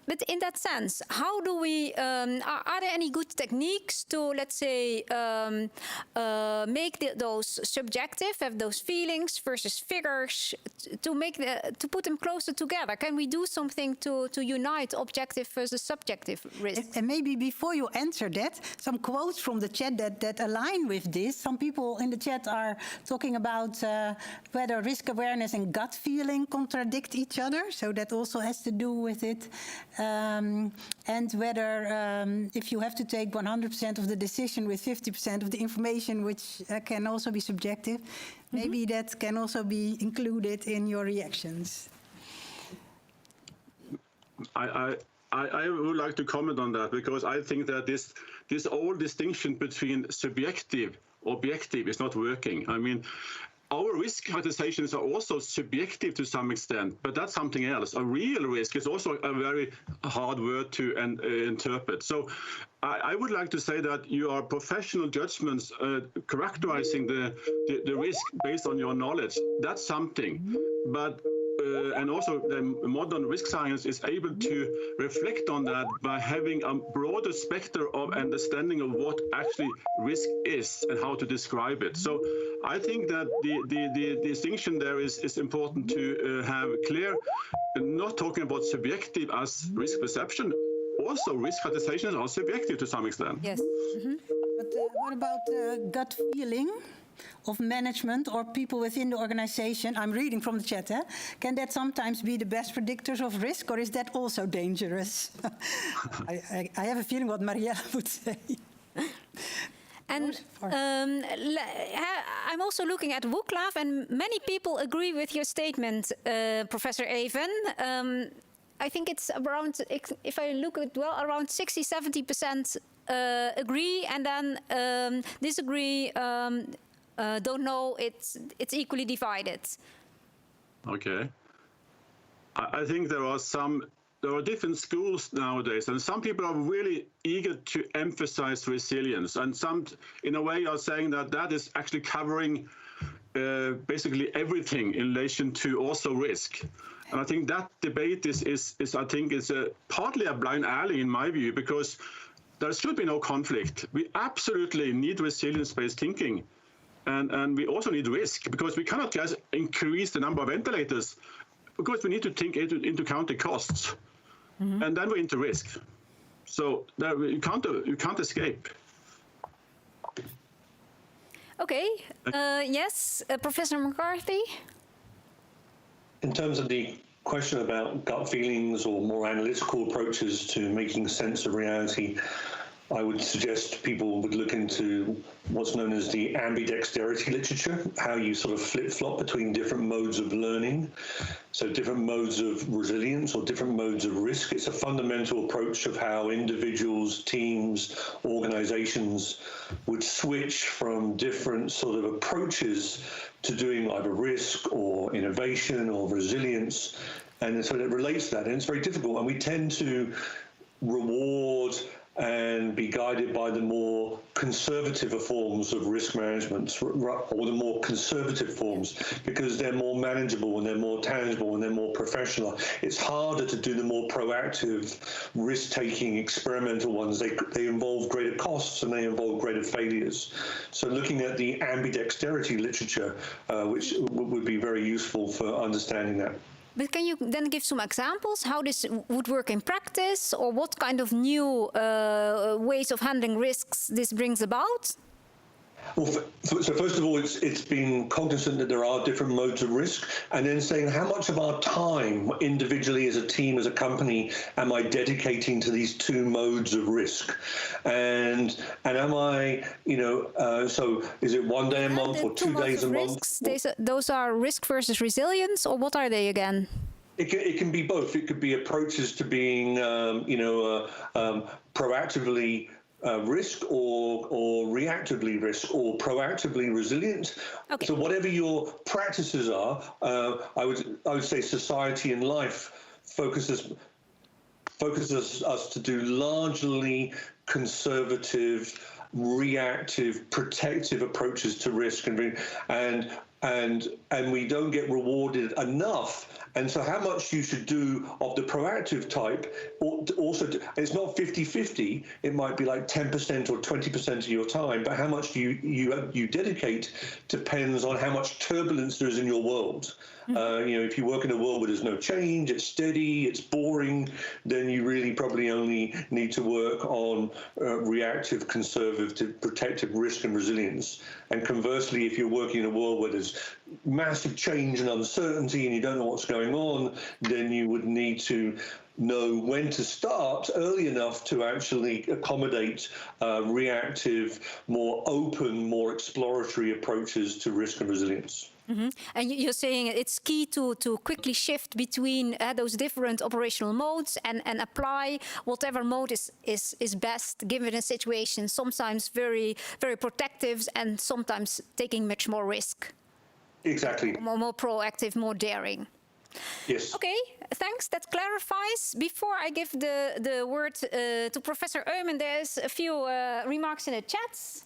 But in that sense, how do we? Are there any good techniques to, let's say, make those subjective, have those feelings versus figures, to put them closer together? Can we do something to unite objective versus subjective risk? And maybe before you answer that, some quotes from the chat that align with this. Some people in the chat are talking about whether risk awareness and gut feeling contradict each other. So that also has to do with it. And whether if you have to take 100% of the decision with 50% of the information, which can also be subjective, maybe that can also be included in your reactions. I would like to comment on that, because I think that this old distinction between subjective, objective is not working. I mean, our risk categorizations are also subjective to some extent, but that's something else. A real risk is also a very hard word to interpret. So I would like to say that your professional judgments characterizing the risk based on your knowledge, that's something. But and also the modern risk science is able to reflect on that by having a broader spectrum of understanding of what actually risk is and how to describe it. So I think that the distinction there is important to have clear, not talking about subjective as risk perception. Also, risk categorizations are subjective to some extent. Yes. But what about gut feeling of management or people within the organization? I'm reading from the chat. Can that sometimes be the best predictors of risk, or is that also dangerous? I have a feeling what Marielle would say. And I'm also looking at Wooklav, and many people agree with your statement, Professor Even. I think it's around, if I look at well, around 60-70% agree, and then disagree. Don't know. It's equally divided. Okay. I think there are different schools nowadays, and some people are really eager to emphasize resilience, and some, in a way, are saying that is actually covering basically everything in relation to also risk. And I think that debate is I think, partly a blind alley in my view, because there should be no conflict. We absolutely need resilience-based thinking. And we also need risk, because we cannot just increase the number of ventilators, because we need to take into account the costs. And then we're into risk. So you can't escape. Okay. Yes, Professor McCarthy? In terms of the question about gut feelings or more analytical approaches to making sense of reality, I would suggest people would look into what's known as the ambidexterity literature, how you sort of flip-flop between different modes of learning, so different modes of resilience or different modes of risk. It's a fundamental approach of how individuals, teams, organizations would switch from different sort of approaches to doing either risk or innovation or resilience. And so it relates to that, and it's very difficult. And we tend to reward and be guided by the more conservative forms of risk management, or the more conservative forms, because they're more manageable and they're more tangible and they're more professional. It's harder to do the more proactive, risk-taking, experimental ones. They involve greater costs and they involve greater failures. So looking at the ambidexterity literature, which would be very useful for understanding that. But can you then give some examples how this would work in practice, or what kind of new ways of handling risks this brings about? Well, so first of all, it's being cognizant that there are different modes of risk, and then saying how much of our time individually as a team, as a company, am I dedicating to these two modes of risk? And am I, so is it 1 day a month or 2 days a month? Those are risk versus resilience, or what are they again? It can be both. It could be approaches to being, proactively risk or reactively risk or proactively resilient. Okay. So whatever your practices are, I would say society and life focuses us to do largely conservative, reactive, protective approaches to risk, and we don't get rewarded enough. And so how much you should do of the proactive type, also, it's not 50-50, it might be like 10% or 20% of your time, but how much you dedicate depends on how much turbulence there is in your world. If you work in a world where there's no change, it's steady, it's boring, then you really probably only need to work on reactive, conservative, protective risk and resilience. And conversely, if you're working in a world where there's massive change and uncertainty and you don't know what's going on, then you would need to know when to start early enough to actually accommodate reactive, more open, more exploratory approaches to risk and resilience. Mm-hmm. And you're saying it's key to quickly shift between those different operational modes and apply whatever mode is best given a situation, sometimes very, very protective and sometimes taking much more risk. Exactly. More proactive, more daring. Yes. Okay, thanks. That clarifies. Before I give the word to Professor Eumann, there's a few remarks in the chats.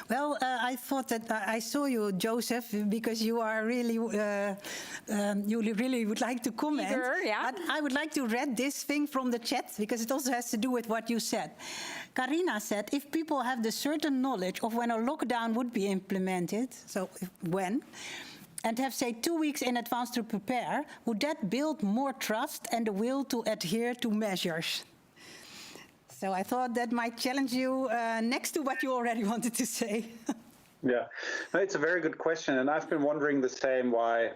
Well, I thought that I saw you, Joseph, because you are really, you really would like to comment. Sure, yeah. But I would like to read this thing from the chat, because it also has to do with what you said. Karina said, if people have the certain knowledge of when a lockdown would be implemented, so when, and have, say, 2 weeks in advance to prepare, would that build more trust and the will to adhere to measures? So I thought that might challenge you next to what you already wanted to say. Yeah, no, it's a very good question. And I've been wondering the same, why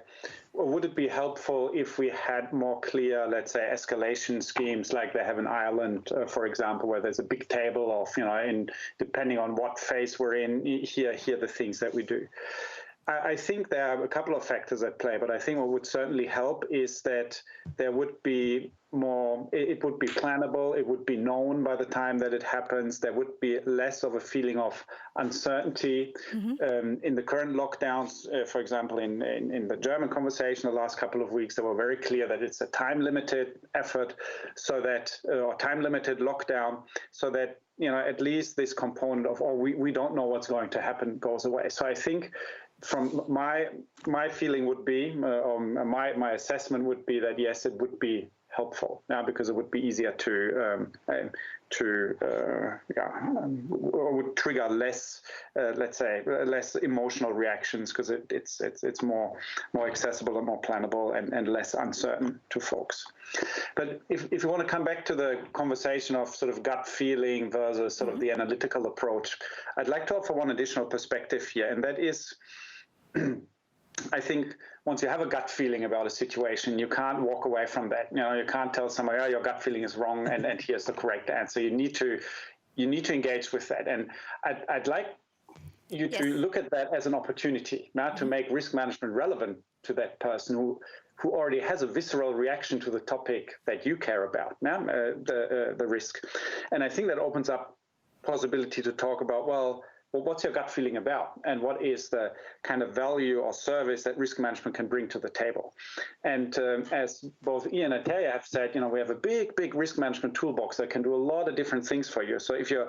would it be helpful if we had more clear, let's say, escalation schemes like they have in Ireland, for example, where there's a big table of, depending on what phase we're in, here are the things that we do. I think there are a couple of factors at play, but I think what would certainly help is that there would be more, it would be plannable, it would be known by the time that it happens, there would be less of a feeling of uncertainty. In the current lockdowns, for example, in the German conversation the last couple of weeks, they were very clear that it's a time-limited effort, so that, or time-limited lockdown, so that at least this component of, we don't know what's going to happen goes away. So I think from my feeling would be, or my assessment would be that yes, it would be helpful now, because it would be easier to would trigger less, let's say, less emotional reactions, because it's more accessible and more plannable and less uncertain to folks. But if you want to come back to the conversation of sort of gut feeling versus sort of the analytical approach, I'd like to offer one additional perspective here, and that is, I think once you have a gut feeling about a situation, you can't walk away from that. You can't tell somebody, oh, your gut feeling is wrong, and here's the correct answer. You need to engage with that. And I'd like you to look at that as an opportunity now to make risk management relevant to that person who already has a visceral reaction to the topic that you care about, the risk. And I think that opens up possibility to talk about, well, what's your gut feeling about, and what is the kind of value or service that risk management can bring to the table? And as both Ian and Taya have said, we have a big risk management toolbox that can do a lot of different things for you. So if your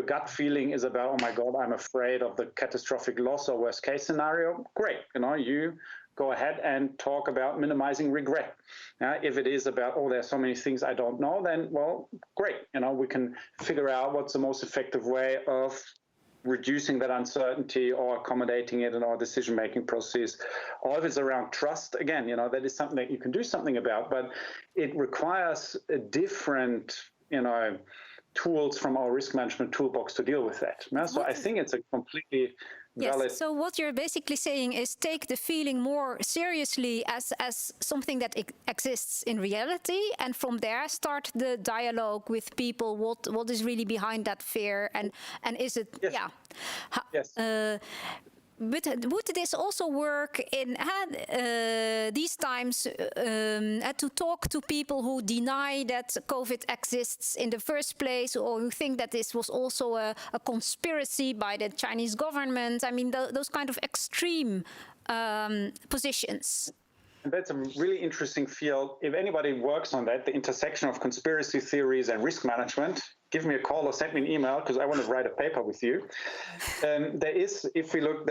gut feeling is about, oh my God, I'm afraid of the catastrophic loss or worst case scenario, great. You go ahead and talk about minimizing regret. If it is about, oh, there's so many things I don't know, then, well, great. We can figure out what's the most effective way of reducing that uncertainty or accommodating it in our decision-making process. Or if it's around trust, again, that is something that you can do something about, but it requires a different, tools from our risk management toolbox to deal with that. So I think it's a completely valid. Yes, so what you're basically saying is take the feeling more seriously as something that exists in reality, and from there start the dialogue with people. What is really behind that fear, and is it Yes. But would this also work in these times to talk to people who deny that COVID exists in the first place, or who think that this was also a conspiracy by the Chinese government? I mean, those kind of extreme positions. And that's a really interesting field. If anybody works on that, the intersection of conspiracy theories and risk management, give me a call or send me an email, because I want to write a paper with you. There is, if we look,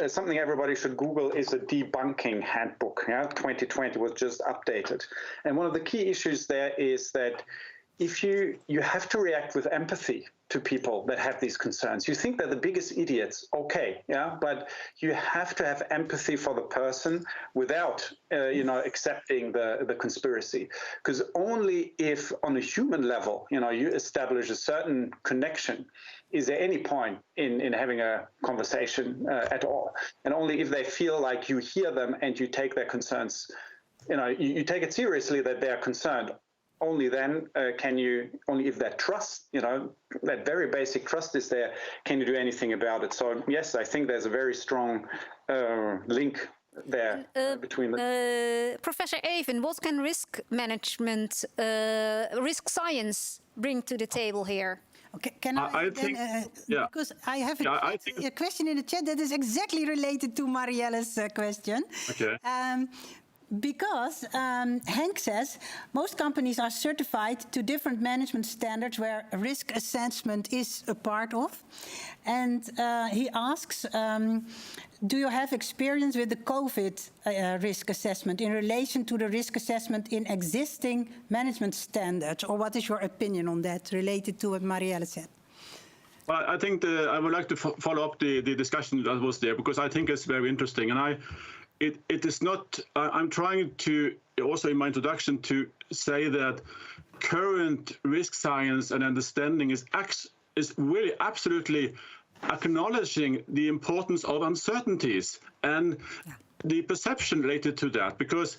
something everybody should Google is a debunking handbook. 2020 was just updated. And one of the key issues there is that if you have to react with empathy to people that have these concerns. You think they're the biggest idiots, okay, but you have to have empathy for the person without, accepting the conspiracy. Because only if on a human level, you establish a certain connection, is there any point in having a conversation at all. And only if they feel like you hear them and you take their concerns, you take it seriously that they're concerned. Only then only if that trust, that very basic trust is there, can you do anything about it. So yes, I think there's a very strong link there between the... Professor Even, what can risk management, risk science bring to the table here? Okay, can I think, because I have a question in the chat that is exactly related to Marielle's question. Okay. Because Henk says most companies are certified to different management standards where risk assessment is a part of. And he asks, do you have experience with the COVID risk assessment in relation to the risk assessment in existing management standards? Or what is your opinion on that related to what Marielle said? Well, I think I would like to follow up the discussion that was there, because I think it's very interesting. And it is not, I'm trying to, also in my introduction, to say that current risk science and understanding is really absolutely acknowledging the importance of uncertainties and the perception related to that, because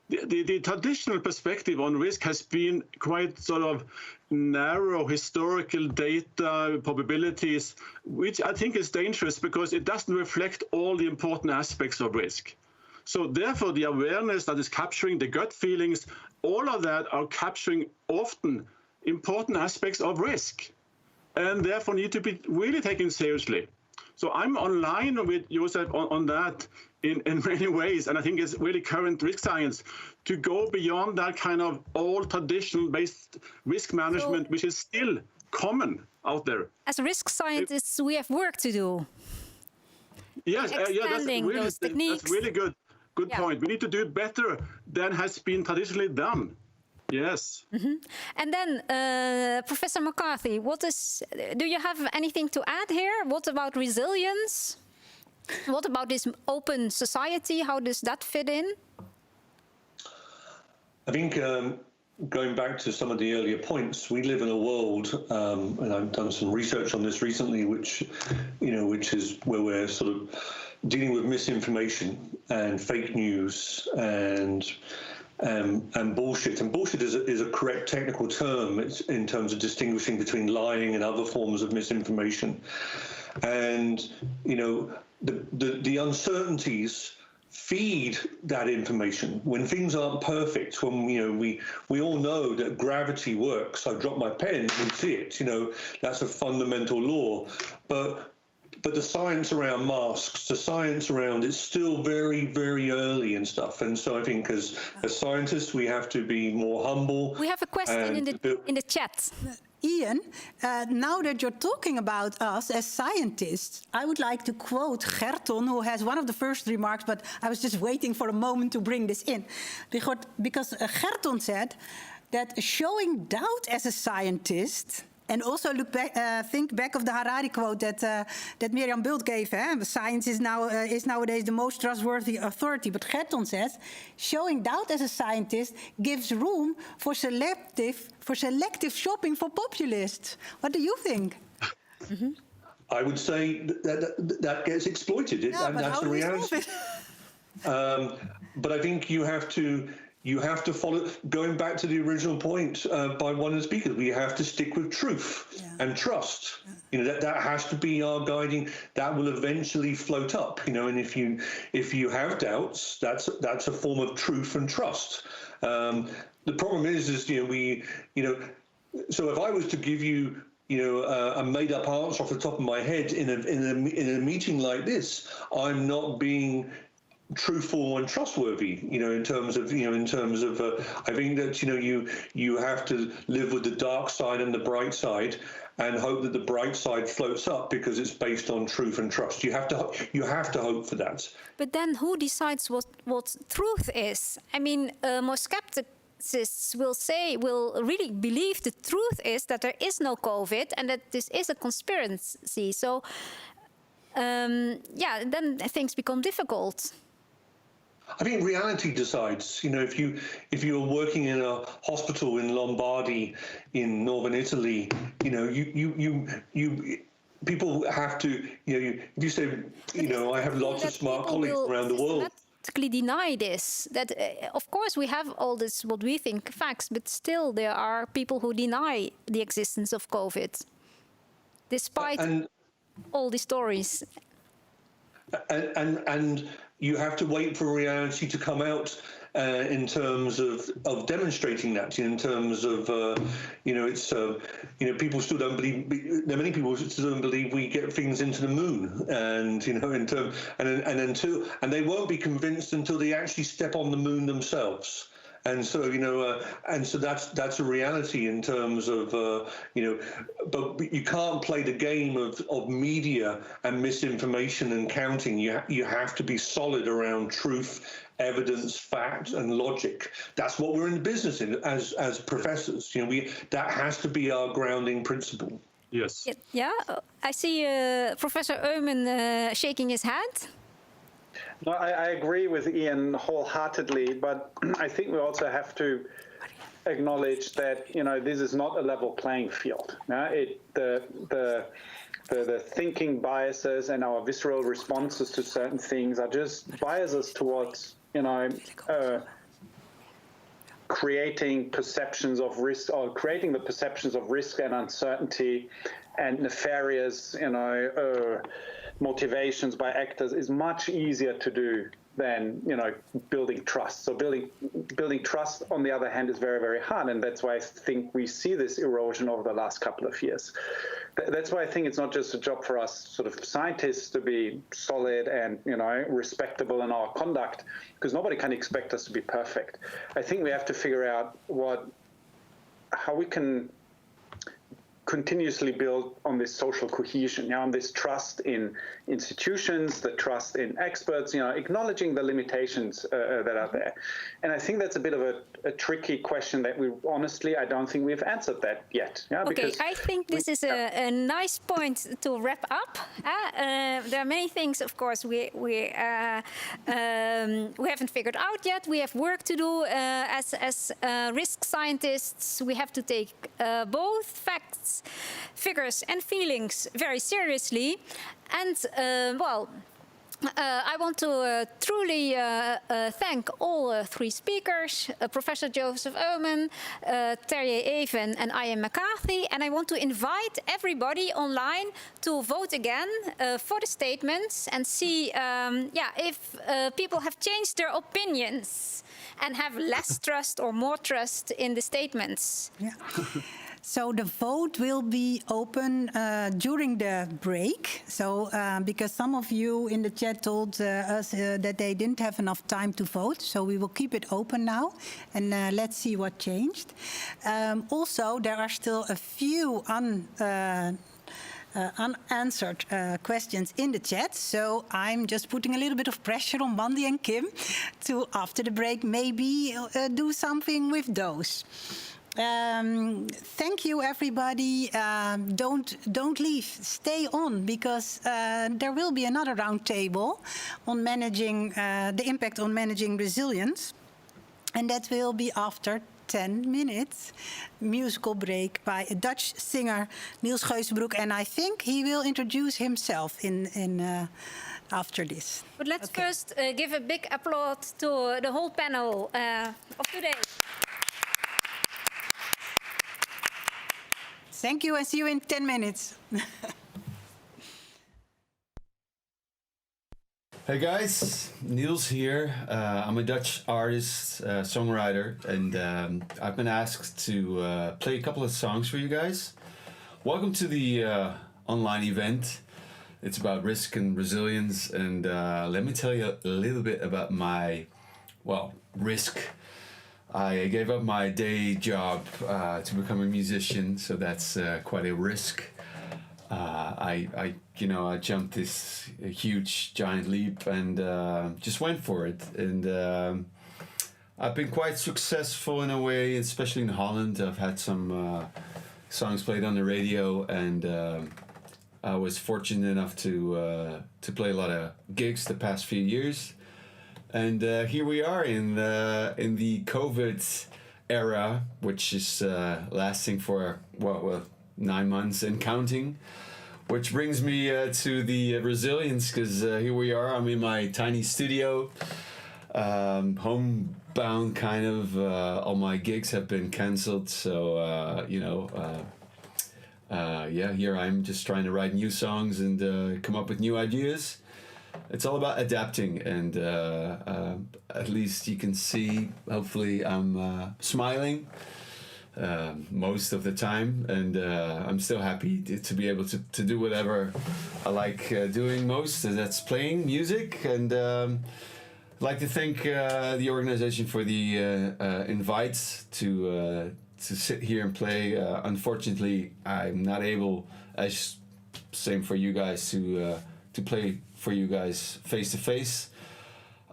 the traditional perspective on risk has been quite sort of narrow historical data probabilities, which I think is dangerous because it doesn't reflect all the important aspects of risk. So therefore, the awareness that is capturing the gut feelings, all of that are capturing often important aspects of risk, and therefore need to be really taken seriously. So I'm online with Joseph on that in many ways, and I think it's really current risk science to go beyond that kind of old traditional-based risk management, which is still common out there. As risk scientists, we have work to do. Yes, that's really good. Good point. We need to do it better than has been traditionally done. Yes. And then, Professor McCarthy, do you have anything to add here? What about resilience? What about this open society? How does that fit in? I think going back to some of the earlier points, we live in a world, and I've done some research on this recently, which is where we're sort of dealing with misinformation and fake news and bullshit. And bullshit is a correct technical term in terms of distinguishing between lying and other forms of misinformation. And the uncertainties feed that information. When things aren't perfect, when we all know that gravity works. I drop my pen, we see it. That's a fundamental law. But the science around masks, the science around it's still very, very early and stuff. And so I think as scientists, we have to be more humble. We have a question in the chat. Ian, now that you're talking about us as scientists, I would like to quote Gerton, who has one of the first remarks, but I was just waiting for a moment to bring this in. Because Gerton said that showing doubt as a scientist, and also think back of the Harari quote that Mirjam Bult gave. Science is nowadays the most trustworthy authority. But Gerton says, showing doubt as a scientist gives room for selective shopping for populists. What do you think? I would say that gets exploited, and that's the reality. But I think you have to follow, going back to the original point by one of the speakers, we have to stick with truth and trust. That has to be our guiding, that will eventually float up, and if you have doubts, that's a form of truth and trust. The problem is so if I was to give you a made-up answer off the top of my head in a meeting like this, I'm not being truthful and trustworthy, in terms of I think that you have to live with the dark side and the bright side, and hope that the bright side floats up because it's based on truth and trust. You have to hope for that. But then, who decides what truth is? I mean, more skeptics will really believe the truth is that there is no COVID and that this is a conspiracy. So, then things become difficult. I think reality decides. If you are working in a hospital in Lombardy in northern Italy, people have to. If you say, I have lots of smart colleagues around the world. Deny this. That of course we have all this what we think facts, but still there are people who deny the existence of COVID, despite all the stories. And you have to wait for reality to come out in terms of demonstrating that. In terms of people still don't believe. There are many people who still don't believe we get things into the moon, and and they won't be convinced until they actually step on the moon themselves. And so, that's a reality in terms of, but you can't play the game of media and misinformation and counting. You have to be solid around truth, evidence, fact, and logic. That's what we're in the business in as professors. That has to be our grounding principle. Yes. Yeah, I see Professor Eumann shaking his head. No, I agree with Ian wholeheartedly, but I think we also have to acknowledge that this is not a level playing field. The thinking biases and our visceral responses to certain things are just biases towards creating perceptions of risk, or creating the perceptions of risk and uncertainty and nefarious motivations by actors is much easier to do than building trust. So building trust, on the other hand, is very, very hard, and that's why I think we see this erosion over the last couple of years. That's why I think it's not just a job for us sort of scientists to be solid and respectable in our conduct, because nobody can expect us to be perfect. I think we have to figure out how we can continuously build on this social cohesion, on this trust in institutions, the trust in experts, acknowledging the limitations that are there. And I think that's a bit of a tricky question that I don't think we've answered that yet. Okay, I think this is a nice point to wrap up. There are many things, of course, we haven't figured out yet. We have work to do as risk scientists. We have to take both facts, figures, and feelings very seriously. And I want to truly thank all three speakers, Professor Joseph Oman, Terje Even, and Ian McCarthy. And I want to invite everybody online to vote again for the statements and see if people have changed their opinions and have less trust or more trust in the statements. Yeah. So the vote will be open during the break. So because some of you in the chat told us that they didn't have enough time to vote, so we will keep it open now, and let's see what changed. Also, there are still a few unanswered questions in the chat, so I'm just putting a little bit of pressure on Mandy and Kim to, after the break, maybe do something with those. Thank you, everybody. Don't leave. Stay on, because there will be another roundtable on managing the impact on managing resilience, and that will be after 10 minutes. Musical break by a Dutch singer, Niels Geuzenbroek, and I think he will introduce himself in after this. But let's first give a big applause to the whole panel of today. Thank you, and see you in 10 minutes. Hey guys, Niels here. I'm a Dutch artist, songwriter, and I've been asked to play a couple of songs for you guys. Welcome to the online event. It's about risk and resilience, and let me tell you a little bit about my, risk. I gave up my day job to become a musician, so that's quite a risk. I jumped this huge giant leap and just went for it. And I've been quite successful in a way, especially in Holland. I've had some songs played on the radio, and I was fortunate enough to play a lot of gigs the past few years. And here we are in the COVID era, which is lasting for 9 months and counting. Which brings me to the resilience, because here we are. I'm in my tiny studio, homebound kind of. All my gigs have been cancelled, so here I'm just trying to write new songs and come up with new ideas. It's all about adapting, and at least you can see, hopefully I'm smiling most of the time, and I'm still happy to be able to do whatever I like doing most, and that's playing music. And I'd like to thank the organization for the invite to sit here and play. Unfortunately, I'm not able, as same for you guys, to play for you guys face to face.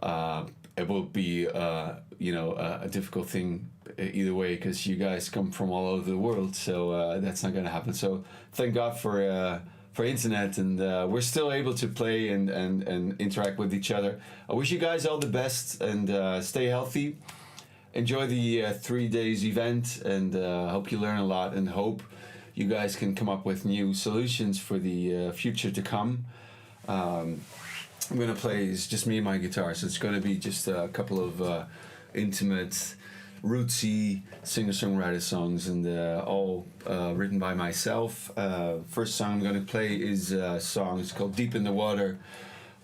It will be a difficult thing either way, because you guys come from all over the world, so that's not going to happen. So thank God for internet, and we're still able to play and interact with each other. I wish you guys all the best, and stay healthy. Enjoy the 3 days event, and hope you learn a lot, and hope you guys can come up with new solutions for the future to come. I'm going to play, it's just me and my guitar, so it's going to be just a couple of intimate, rootsy singer-songwriter songs, and all written by myself. First song I'm going to play is a song, it's called Deep in the Water,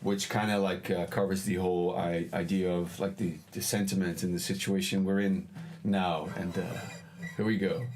which kind of like covers the whole idea of like the sentiment and the situation we're in now. And here we go.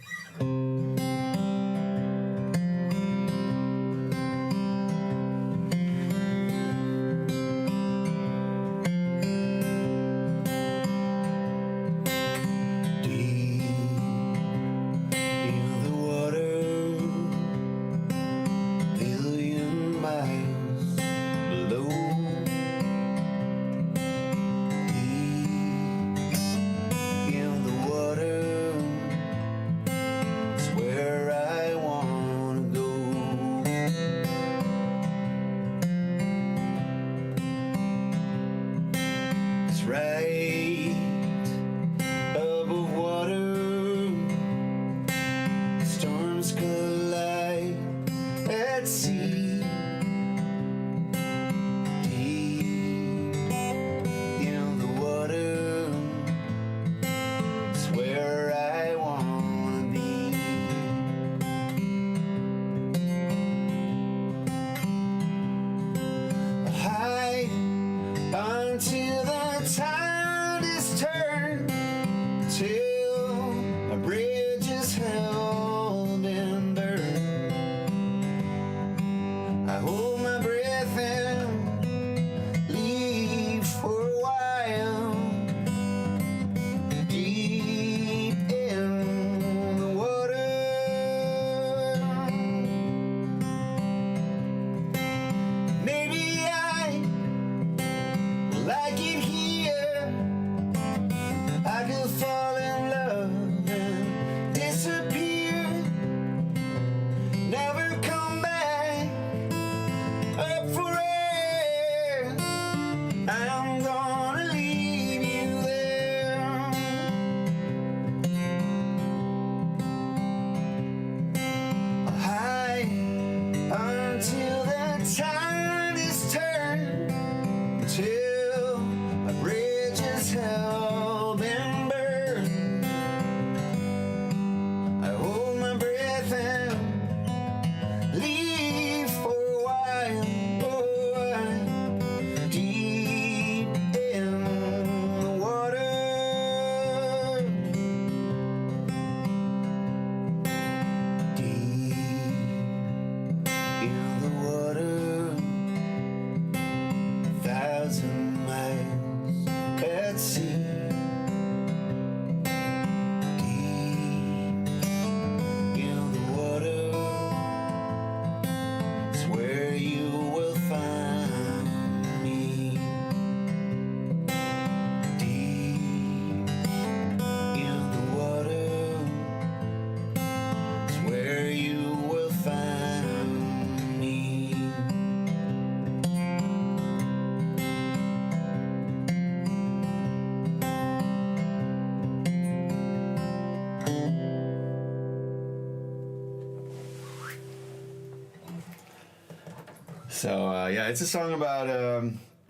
So yeah, it's a song about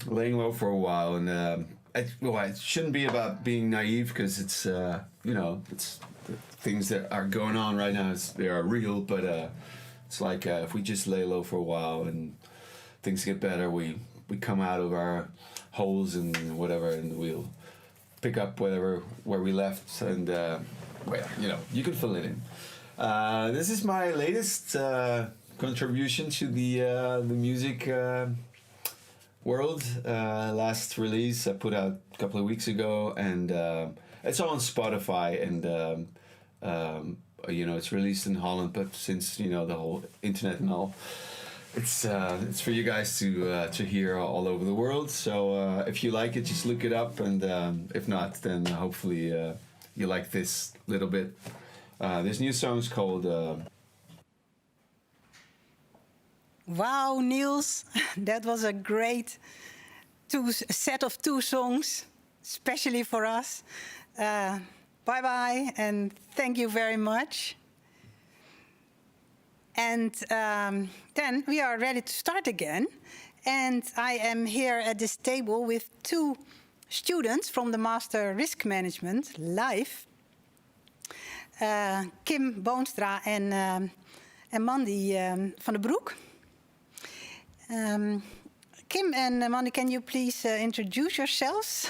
laying low for a while, and it shouldn't be about being naive, because it's it's the things that are going on right now. They are real, but it's like if we just lay low for a while and things get better, we come out of our holes and whatever, and we'll pick up where we left, and you can fill it in. This is my latest contribution to the music world. Last release I put out a couple of weeks ago, and it's on Spotify, and it's released in Holland, but since the whole internet and all, it's for you guys to hear all over the world. So if you like it, just look it up, and if not, then hopefully you like this little bit. This new song is called Wow, Niels, that was a great set of two songs, especially for us. Bye-bye, and thank you very much. And then we are ready to start again. And I am here at this table with two students from the Master Risk Management, live. Kim Boonstra en Mandy van den Broek. Kim and Mandy, can you please introduce yourselves?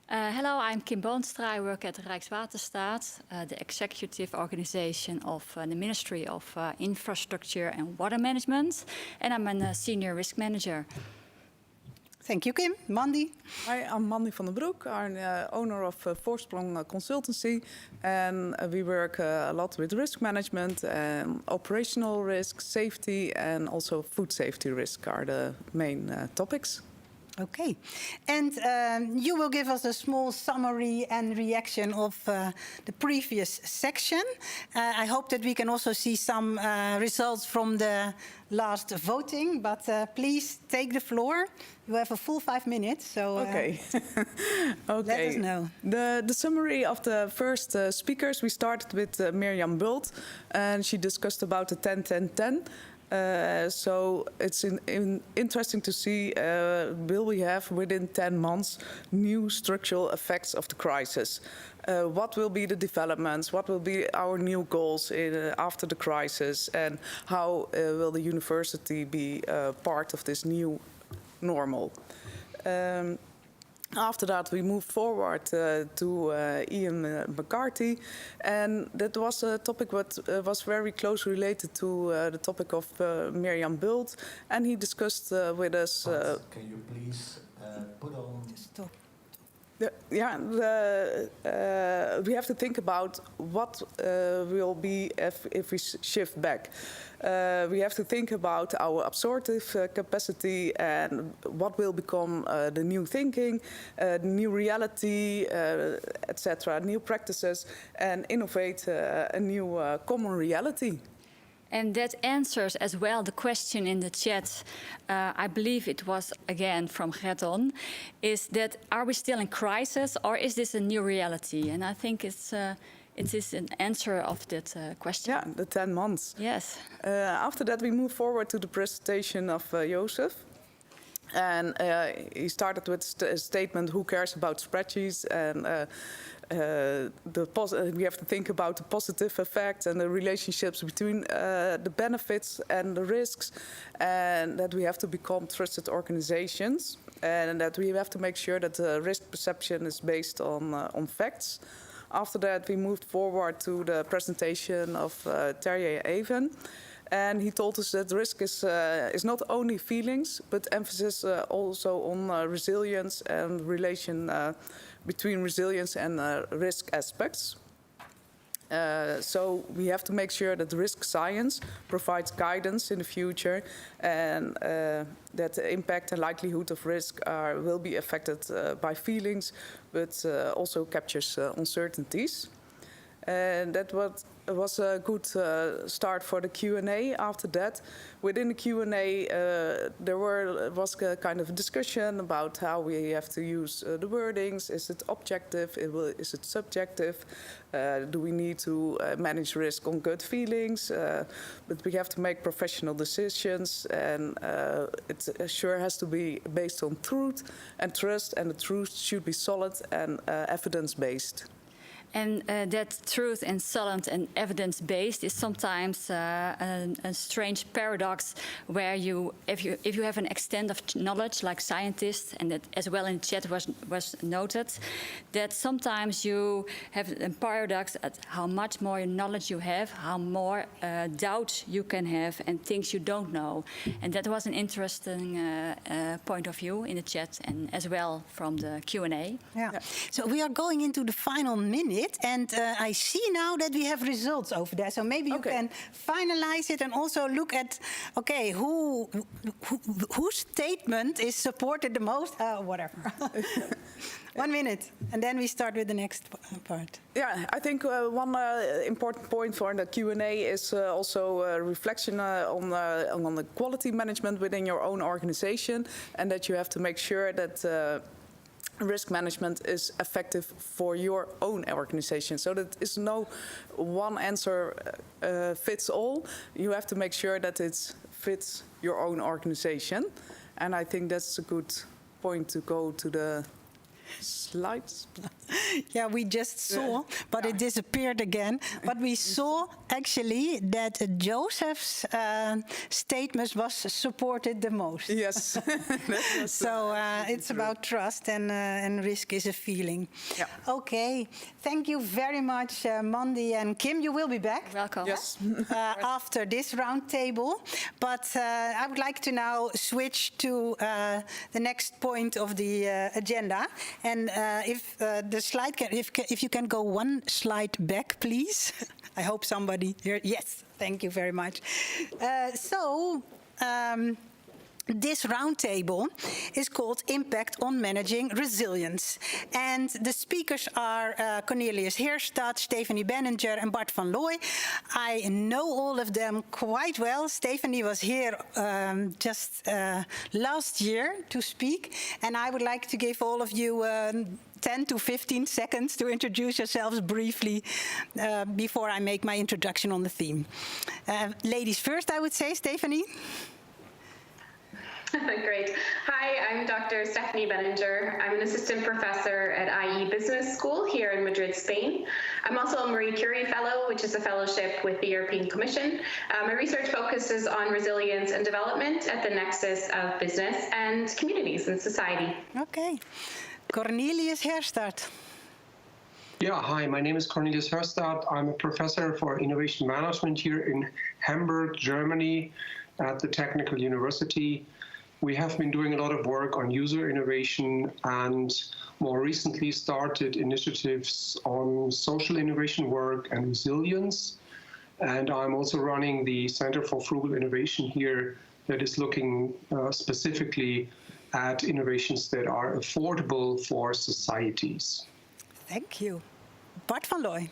Hello, I'm Kim Boonstra. I work at Rijkswaterstaat, the executive organization of the Ministry of Infrastructure and Water Management, and I'm a senior risk manager. Thank you, Kim. Mandy? Hi, I'm Mandy van den Broek. I'm owner of Voorsprong Consultancy, and we work a lot with risk management, operational risk, safety, and also food safety risk are the main topics. Okay. And you will give us a small summary and reaction of the previous section. I hope that we can also see some results from the last voting, but please take the floor. You have a full 5 minutes, so okay. Okay. Let us know. The summary of the first speakers, we started with Mirjam Bult, and she discussed about the 10-10-10. So it's interesting to see, will we have within 10 months new structural effects of the crisis? What will be the developments? What will be our new goals after the crisis? And how will the university be part of this new normal? After that, we moved forward to Ian McCarthy, and that was a topic that was very closely related to the topic of Mirjam Bult, and he discussed with us... can you please put on... Stop. We have to think about what will be if we shift back. We have to think about our absorptive capacity and what will become the new thinking, the new reality, etc., new practices, and innovate a new common reality. And that answers as well the question in the chat. I believe it was again from Greton, is that are we still in crisis or is this a new reality? And I think it is an answer of that question. Yeah, the 10 months. Yes. After that, we move forward to the presentation of Joseph. And he started with a statement, who cares about spreadsheets? And we have to think about the positive effects and the relationships between the benefits and the risks, and that we have to become trusted organizations, and that we have to make sure that the risk perception is based on facts. After that, we moved forward to the presentation of Terje Even. And he told us that risk is not only feelings, but emphasis also on resilience and relation between resilience and risk aspects. So we have to make sure that risk science provides guidance in the future, and that the impact and likelihood of risk will be affected by feelings, but also captures uncertainties. And that was a good start for the Q&A. After that, within the Q&A, there was a kind of discussion about how we have to use the wordings. Is it objective? Is it subjective? Do we need to manage risk on gut feelings? But we have to make professional decisions, and it sure has to be based on truth and trust, and the truth should be solid and evidence-based. And that truth and solid and evidence-based is sometimes a strange paradox, where if you have an extent of knowledge, like scientists, and that as well in the chat was noted, that sometimes you have a paradox at how much more knowledge you have, how more doubt you can have, and things you don't know. And that was an interesting point of view in the chat, and as well from the Q&A. Yeah. So we are going into the final minute. And I see now that we have results over there. So maybe you can finalize it and also look at, okay, whose statement is supported the most? Whatever. 1 minute, and then we start with the next part. Yeah, I think one important point for the Q&A is also a reflection on the quality management within your own organization, and that you have to make sure that risk management is effective for your own organization. So that is no one answer fits all. You have to make sure that it fits your own organization. And I think that's a good point to go to the slides. Yeah, we just saw, but it disappeared again. But we saw actually that Joseph's statement was supported the most. Yes. So it's about trust, and risk is a feeling. Yeah. Okay, thank you very much, Mandy and Kim. You will be back. Welcome. Yes. After this round table. But I would like to now switch to the next point of the agenda. And if the slide if you can go one slide back, please. I hope somebody here. Yes, thank you very much. This roundtable is called Impact on Managing Resilience. And the speakers are Cornelius Heerstad, Stephanie Benninger, and Bart van Looy. I know all of them quite well. Stephanie was here just last year to speak. And I would like to give all of you 10 to 15 seconds to introduce yourselves briefly before I make my introduction on the theme. Ladies first, I would say. Stephanie? Great. Hi, I'm Dr. Stephanie Benninger. I'm an assistant professor at IE Business School here in Madrid, Spain. I'm also a Marie Curie Fellow, which is a fellowship with the European Commission. My research focuses on resilience and development at the nexus of business and communities and society. Okay. Cornelius Heerstad. Yeah, hi, my name is Cornelius Heerstad. I'm a professor for innovation management here in Hamburg, Germany, at the Technical University. We have been doing a lot of work on user innovation and more recently started initiatives on social innovation work and resilience. And I'm also running the Center for Frugal Innovation here that is looking specifically at innovations that are affordable for societies. Thank you. Bart van Looy.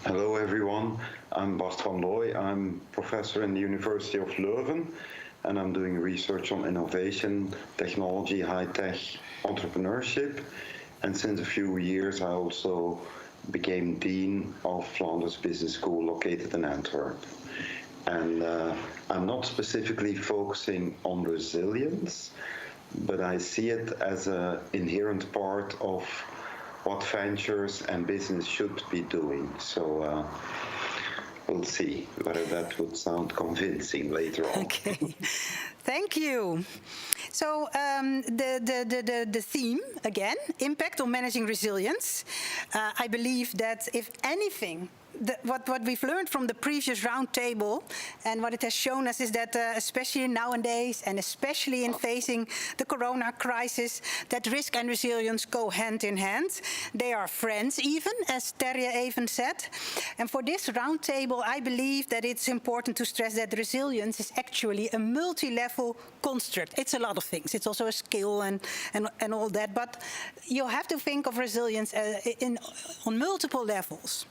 Hello everyone, I'm Bart van Looy. I'm professor in the University of Leuven, and I'm doing research on innovation, technology, high-tech, entrepreneurship. And since a few years I also became Dean of Flanders Business School located in Antwerp. And I'm not specifically focusing on resilience, but I see it as an inherent part of what ventures and business should be doing. So we'll see whether that would sound convincing later on. Okay, thank you. So the theme, again, impact on managing resilience. I believe that if anything what we've learned from the previous roundtable and what it has shown us is that especially nowadays and especially in facing the corona crisis, that risk and resilience go hand in hand. They are friends even, as Terje even said. And for this roundtable, I believe that it's important to stress that resilience is actually a multi-level construct. It's a lot of things. It's also a skill and all that. But you have to think of resilience on multiple levels.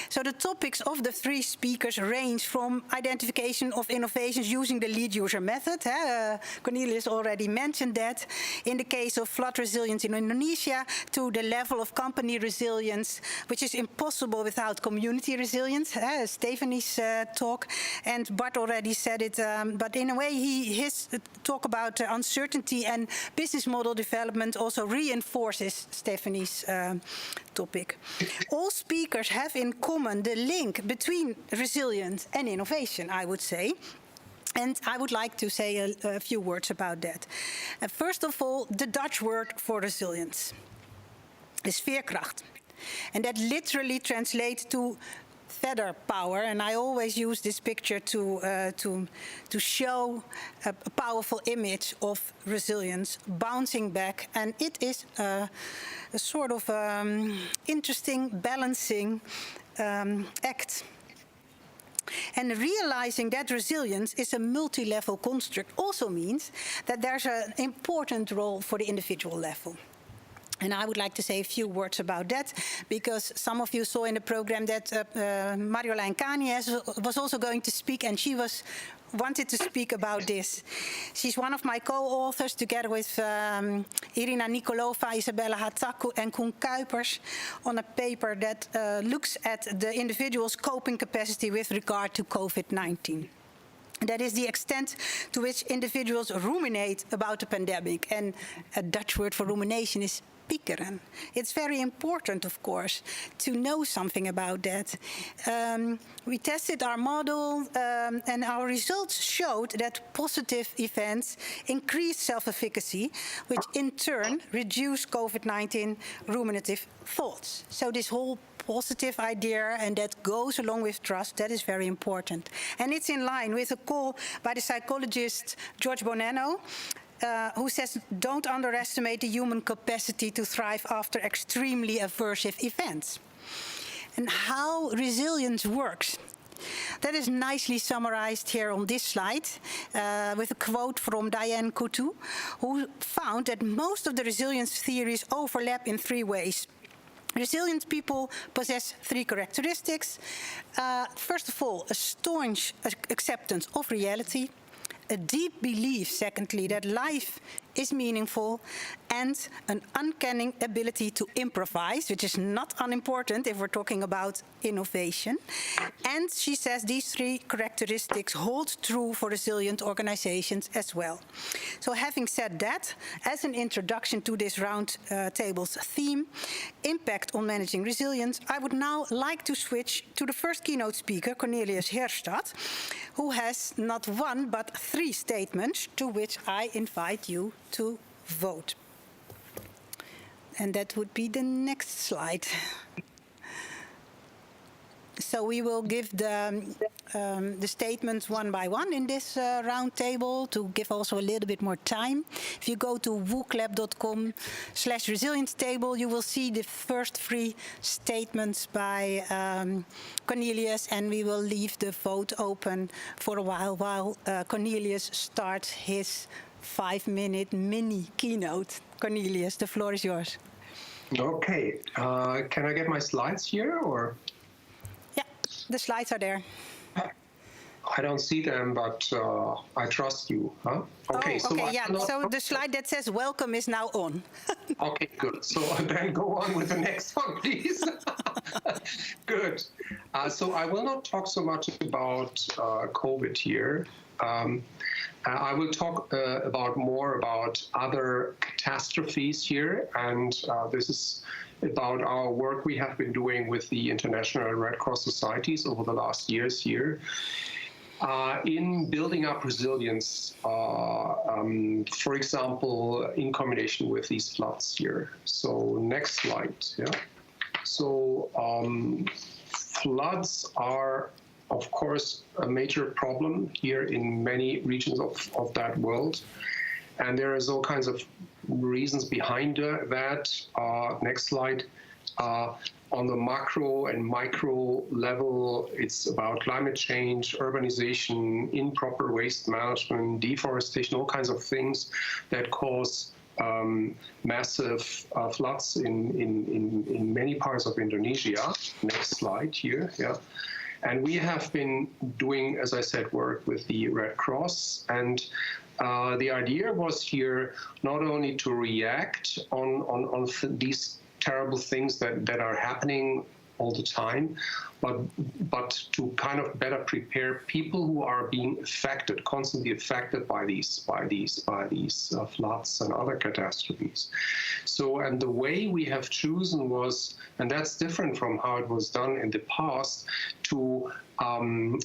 So the topics of the three speakers range from identification of innovations using the lead user method. Cornelius already mentioned that. In the case of flood resilience in Indonesia, to the level of company resilience, which is impossible without community resilience. Stephanie's talk, and Bart already said it, but in a way his talk about uncertainty and business model development also reinforces Stephanie's topic. All speakers have in common the link between resilience and innovation, I would say. And I would like to say a few words about that. First of all, the Dutch word for resilience is veerkracht. And that literally translates to feather power, and I always use this picture to show a powerful image of resilience bouncing back, and it is a sort of interesting balancing act. And realizing that resilience is a multi-level construct also means that there's an important role for the individual level. And I would like to say a few words about that, because some of you saw in the program that Marjolein Kanies was also going to speak, and she wanted to speak about this. She's one of my co-authors, together with Irina Nikolova, Isabella Hataku, and Koen Kuipers, on a paper that looks at the individual's coping capacity with regard to COVID-19. That is the extent to which individuals ruminate about the pandemic. And a Dutch word for rumination is piekeren. It's very important, of course, to know something about that. We tested our model and our results showed that positive events increase self-efficacy, which in turn reduce COVID-19 ruminative thoughts. So this whole positive idea, and that goes along with trust, that is very important. And it's in line with a call by the psychologist George Bonanno, who says, don't underestimate the human capacity to thrive after extremely aversive events. And how resilience works, that is nicely summarized here on this slide with a quote from Diane Coutu, who found that most of the resilience theories overlap in three ways. Resilient people possess three characteristics. First of all, a staunch acceptance of reality, a deep belief, secondly, that life is meaningful, and an uncanny ability to improvise, which is not unimportant if we're talking about innovation. And she says these three characteristics hold true for resilient organizations as well. So having said that, as an introduction to this round table's theme, impact on managing resilience, I would now like to switch to the first keynote speaker, Cornelius Herstad, who has not one but three statements to which I invite you to vote. And that would be the next slide. So we will give the statements one by one in this round table to give also a little bit more time. If you go to wooclap.com/resilience table, you will see the first three statements by Cornelius, and we will leave the vote open for a while Cornelius starts his 5-minute mini keynote. Cornelius, the floor is yours. Okay. Can I get my slides here, or? Yeah, the slides are there. I don't see them, but I trust you. Huh? Okay. Oh, okay, so the slide that says welcome is now on. Okay, good. So then go on with the next one, please. Good. So I will not talk so much about COVID here. I will talk more about other catastrophes here, and this is about our work we have been doing with the International Red Cross Societies over the last years here in building up resilience, for example, in combination with these floods here. So next slide. Yeah. So floods are, of course, a major problem here in many regions of that world. And there is all kinds of reasons behind that. Next slide. On the macro and micro level, it's about climate change, urbanization, improper waste management, deforestation, all kinds of things that cause massive floods in many parts of Indonesia. Next slide here. Yeah. And we have been doing, as I said, work with the Red Cross. And the idea was here not only to react on these terrible things that are happening all the time, but to kind of better prepare people who are being affected, constantly affected by these floods and other catastrophes. So, and the way we have chosen was, and that's different from how it was done in the past, to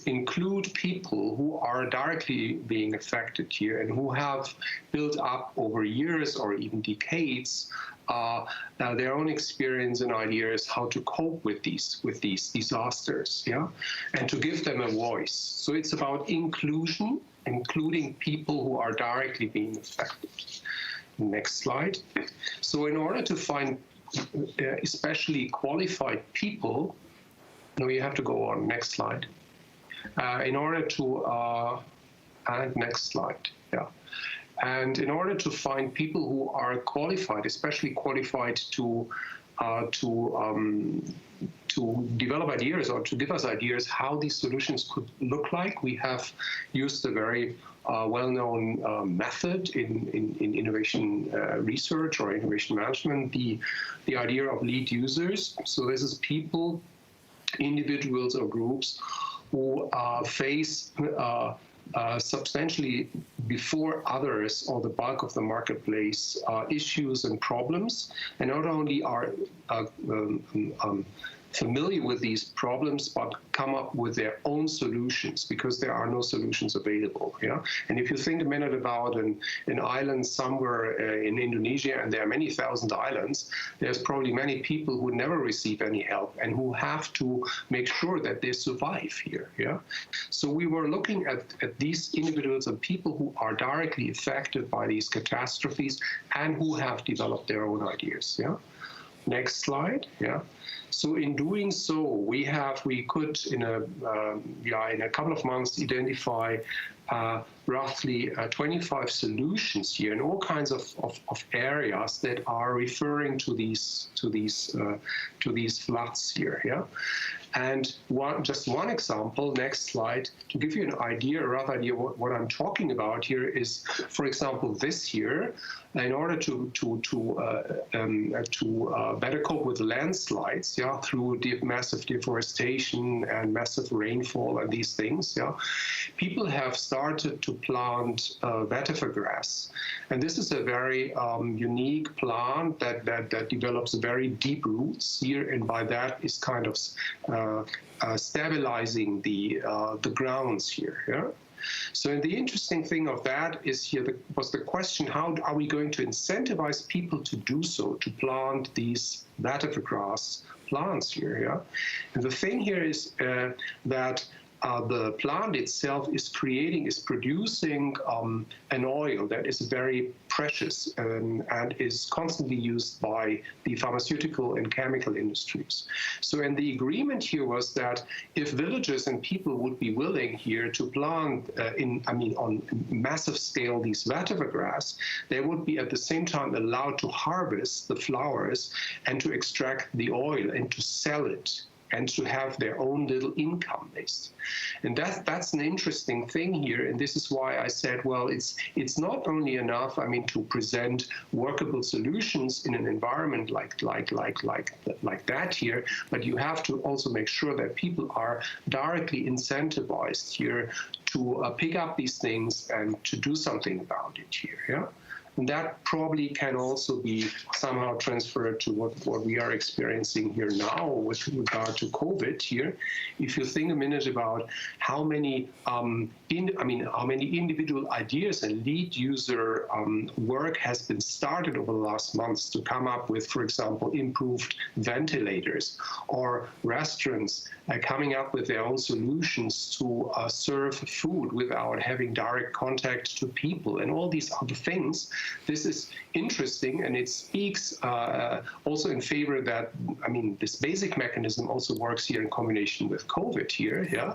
include people who are directly being affected here and who have built up over years or even decades their own experience and ideas how to cope with these disasters, yeah, and to give them a voice. So it's about inclusion, including people who are directly being affected. Next slide. So in order to find especially qualified people, no, you have to go on. Next slide. In order to and next slide. Yeah. And in order to find people who are qualified, especially qualified to develop ideas or to give us ideas how these solutions could look like, we have used a very well-known method in innovation research or innovation management, the idea of lead users. So this is people, individuals or groups who face substantially before others or the bulk of the marketplace issues and problems, and not only are familiar with these problems, but come up with their own solutions because there are no solutions available. Yeah, and if you think a minute about an island somewhere in Indonesia, and there are many thousand islands, there's probably many people who never receive any help and who have to make sure that they survive here. Yeah, so we were looking at these individuals and people who are directly affected by these catastrophes and who have developed their own ideas. Yeah. Next slide. Yeah. So in doing so, we could in a couple of months identify roughly 25 solutions here in all kinds of areas that are referring to these floods here. Yeah. And just one example, next slide, to give you an idea, a rough idea what I'm talking about here is, for example, this year, in order to better cope with landslides, yeah, through massive deforestation and massive rainfall and these things, yeah, people have started to plant vetiver grass, and this is a very unique plant that develops very deep roots here, and by that is kind of stabilizing the grounds here. Yeah. So the interesting thing of that is here was the question: how are we going to incentivize people to do so, to plant these vetiver grass plants here? Yeah. And the thing here is that the plant itself is producing an oil that is very precious and is constantly used by the pharmaceutical and chemical industries. So, and the agreement here was that if villagers and people would be willing here to plant on massive scale these vetiver grass, they would be at the same time allowed to harvest the flowers and to extract the oil and to sell it, and to have their own little income base. And that's an interesting thing here, and this is why I said, well, it's not only enough, to present workable solutions in an environment like that here, but you have to also make sure that people are directly incentivized here to pick up these things and to do something about it here. Yeah. And that probably can also be somehow transferred to what we are experiencing here now with regard to COVID here. If you think a minute about how many individual ideas and lead user work has been started over the last months to come up with, for example, improved ventilators, or restaurants coming up with their own solutions to serve food without having direct contact to people, and all these other things. This is interesting, and it speaks also in favor that, this basic mechanism also works here in combination with COVID here, yeah.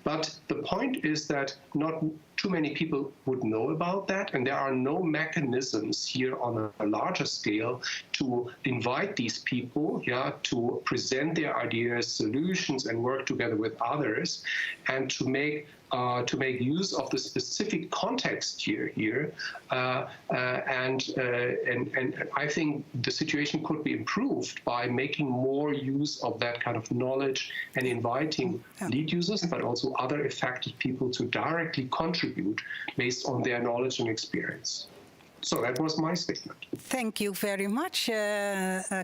But the point is that not too many people would know about that, and there are no mechanisms here on a larger scale to invite these people, yeah, to present their ideas, solutions, and work together with others, and to make use of the specific context here. And I think the situation could be improved by making more use of that kind of knowledge and inviting lead users, but also other affected people to directly contribute based on their knowledge and experience. So that was my statement. Thank you very much,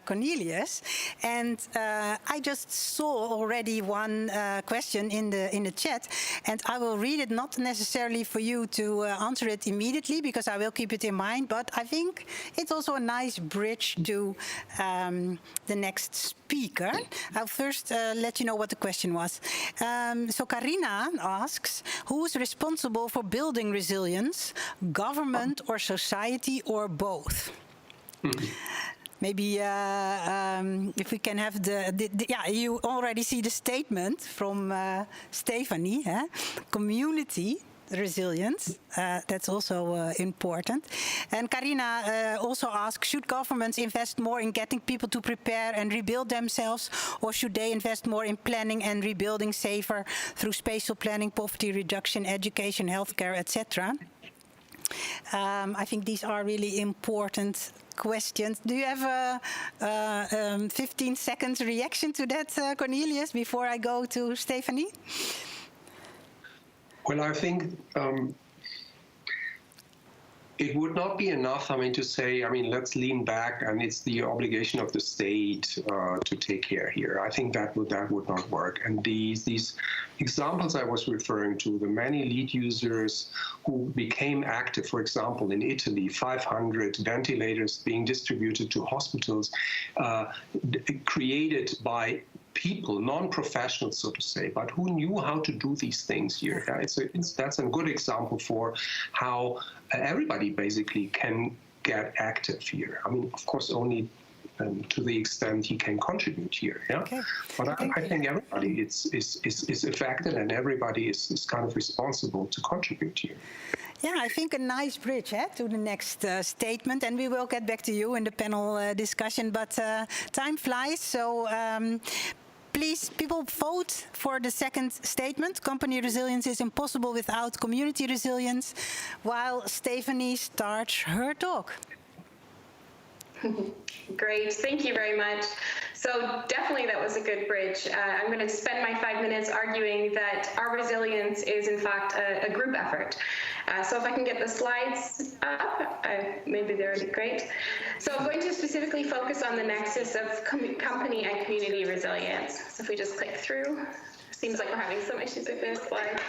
Cornelius. And I just saw already one question in the chat, and I will read it, not necessarily for you to answer it immediately, because I will keep it in mind, but I think it's also a nice bridge to the next speaker. I'll first let you know what the question was. So Carina asks, who's responsible for building resilience, government or society, or both? Maybe if we can have you already see the statement from Stephanie, community resilience, that's also important. And Carina also asks, should governments invest more in getting people to prepare and rebuild themselves, or should they invest more in planning and rebuilding safer through spatial planning, poverty reduction, education, healthcare, etc.? I think these are really important questions. Do you have a 15-second reaction to that, Cornelius, before I go to Stephanie? Well, I think it would not be enough, to say, let's lean back and it's the obligation of the state to take care here. I think that would not work. And these examples I was referring to, the many lead users who became active, for example, in Italy, 500 ventilators being distributed to hospitals, created by people, non-professionals, so to say, but who knew how to do these things here. That's a good example for how everybody basically can get active here. Of course, only to the extent he can contribute here. Yeah, okay. But I think everybody is affected, and everybody is kind of responsible to contribute here. Yeah, I think a nice bridge to the next statement, and we will get back to you in the panel discussion, but time flies, so please, people, vote for the second statement. Company resilience is impossible without community resilience, while Stephanie starts her talk. Great, thank you very much. So definitely that was a good bridge. I'm going to spend my 5 minutes arguing that our resilience is in fact a group effort. So if I can get the slides up, maybe they're great. So I'm going to specifically focus on the nexus of company and community resilience. So if we just click through. Seems like we're having some issues with this slide.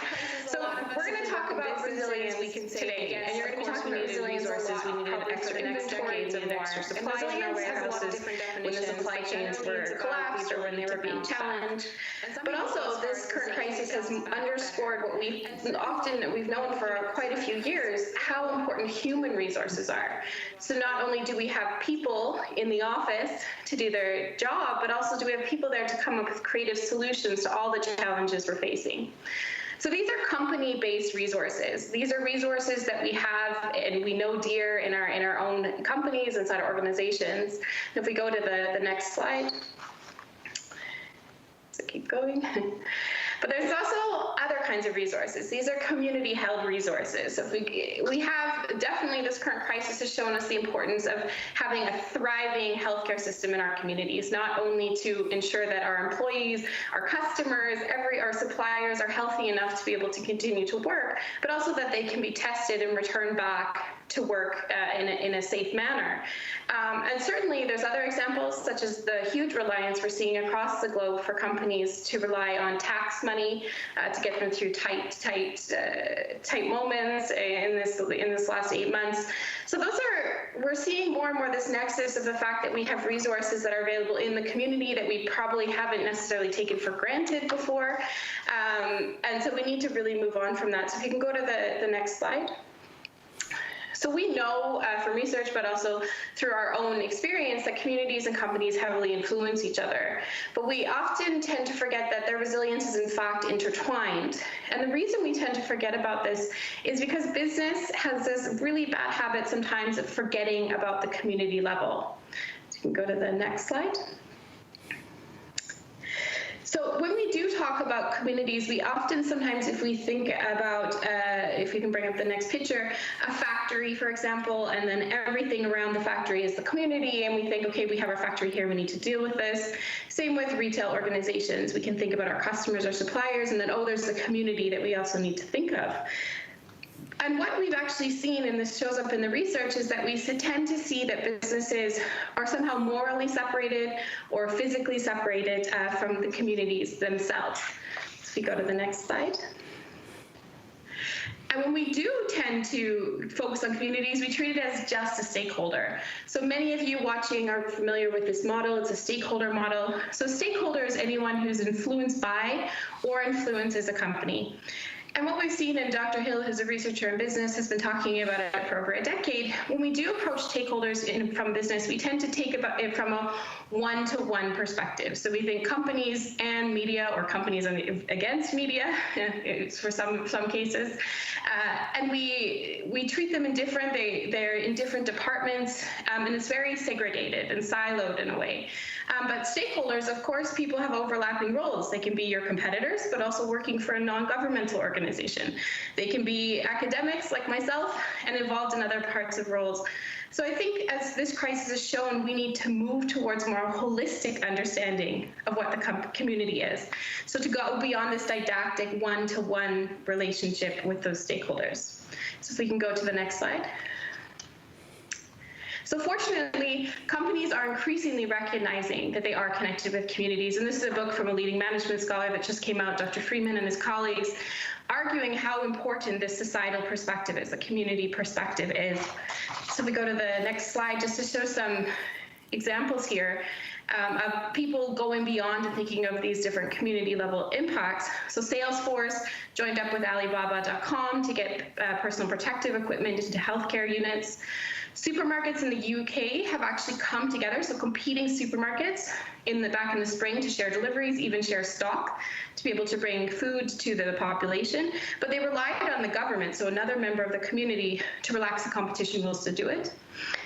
So we're going to talk about resilience today, and you're going to be talking about resilience resources. We needed extra decades of extra supplies in our warehouses when the supply chains were collapsed or when they were being challenged. But also, this current crisis has underscored what we've known for quite a few years, how important human resources are. So not only do we have people in the office to do their job, but also do we have people there to come up with creative solutions to all the challenges we're facing. So these are company-based resources. These are resources that we have and we know dear in our own companies, inside our organizations. If we go to the next slide. So keep going. But there's also other kinds of resources. These are community-held resources. So we have definitely, this current crisis has shown us the importance of having a thriving healthcare system in our communities, not only to ensure that our employees, our customers, our suppliers are healthy enough to be able to continue to work, but also that they can be tested and returned back to work in a safe manner. And certainly there's other examples, such as the huge reliance we're seeing across the globe for companies to rely on tax money to get them through tight moments in this last 8 months. So we're seeing more and more this nexus of the fact that we have resources that are available in the community that we probably haven't necessarily taken for granted before. And so we need to really move on from that. So if you can go to the next slide. So we know from research, but also through our own experience, that communities and companies heavily influence each other. But we often tend to forget that their resilience is in fact intertwined. And the reason we tend to forget about this is because business has this really bad habit sometimes of forgetting about the community level. So you can go to the next slide. So when we do talk about communities, we often sometimes, if we think about, if we can bring up the next picture, a factory, for example, and then everything around the factory is the community, and we think, okay, we have our factory here, we need to deal with this. Same with retail organizations. We can think about our customers, our suppliers, and then, oh, there's the community that we also need to think of. And what we've actually seen, and this shows up in the research, is that we tend to see that businesses are somehow morally separated or physically separated from the communities themselves. So if we go to the next slide. And when we do tend to focus on communities, we treat it as just a stakeholder. So many of you watching are familiar with this model. It's a stakeholder model. So stakeholder is anyone who's influenced by or influences a company. And what we've seen, and Dr. Hill, who's a researcher in business, has been talking about it for over a decade, when we do approach stakeholders from business, we tend to take it from a one-to-one perspective. So we think companies and media, or companies against media, for some cases, and we treat them indifferent. They're in different departments, and it's very segregated and siloed in a way. But stakeholders, of course, people have overlapping roles. They can be your competitors, but also working for a non-governmental organization. They can be academics like myself and involved in other parts of roles. So I think as this crisis has shown, we need to move towards more holistic understanding of what the community is. So to go beyond this didactic one-to-one relationship with those stakeholders. So if we can go to the next slide. So fortunately, companies are increasingly recognizing that they are connected with communities. And this is a book from a leading management scholar that just came out, Dr. Freeman and his colleagues, arguing how important this societal perspective is, the community perspective is. So if we go to the next slide, just to show some examples here of people going beyond and thinking of these different community level impacts. So Salesforce joined up with Alibaba.com to get personal protective equipment into healthcare units. Supermarkets in the UK have actually come together, so competing supermarkets back in the spring, to share deliveries, even share stock, to be able to bring food to the population. But they relied on the government, so another member of the community, to relax the competition rules to do it.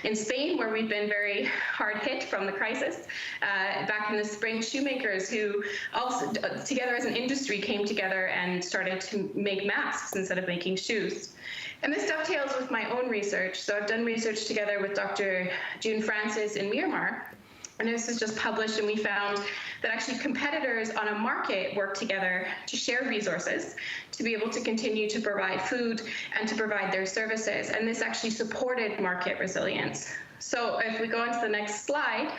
In Spain, where we've been very hard hit from the crisis, back in the spring, shoemakers who also together as an industry came together and started to make masks instead of making shoes. And this dovetails with my own research. So I've done research together with Dr. June Francis in Myanmar. And this was just published, and we found that actually competitors on a market work together to share resources to be able to continue to provide food and to provide their services. And this actually supported market resilience. So if we go on to the next slide,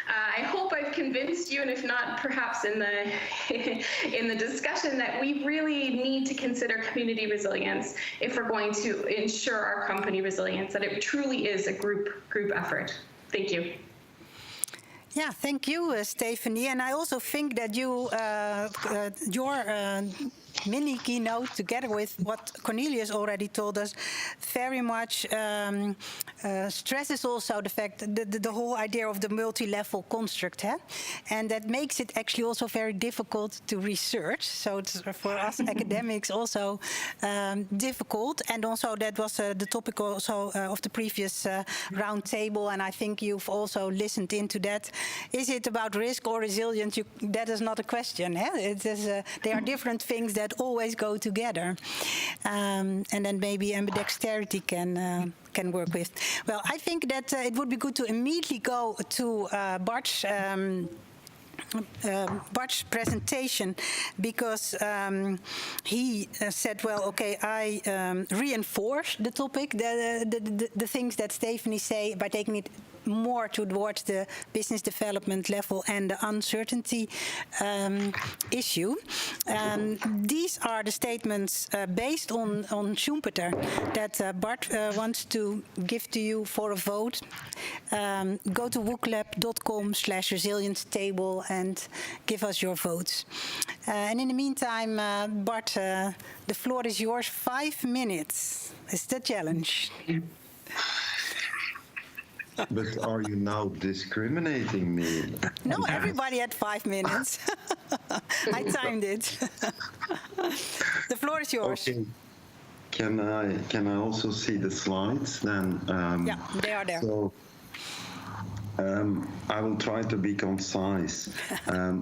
I hope I've convinced you, and if not, perhaps in the discussion, that we really need to consider community resilience if we're going to ensure our company resilience, that it truly is a group effort. Thank you. Yeah, thank you, Stephanie. And I also think that your mini keynote, together with what Cornelius already told us, very much stresses also the fact that the whole idea of the multi-level construct, and that makes it actually also very difficult to research. So it's for us academics also difficult, and also that was the topic also of the previous round table, and I think you've also listened into that. Is it about risk or resilience? That is not a question. It is, there are different things that always go together, and then maybe ambidexterity can work with. Well, I think that it would be good to immediately go to Bart's Bart's presentation, because he said, well, okay, I reinforce the topic, the things that Stephanie say, by taking it more towards the business development level and the uncertainty issue. These are the statements based on Schumpeter that Bart wants to give to you for a vote. Go to wooklab.com/resilience table and give us your votes. And in the meantime, Bart, the floor is yours. 5 minutes is the challenge. But are you now discriminating me? No, everybody had 5 minutes. I timed it. The floor is yours. Okay. Can I also see the slides then? Yeah, they are there. So, I will try to be concise.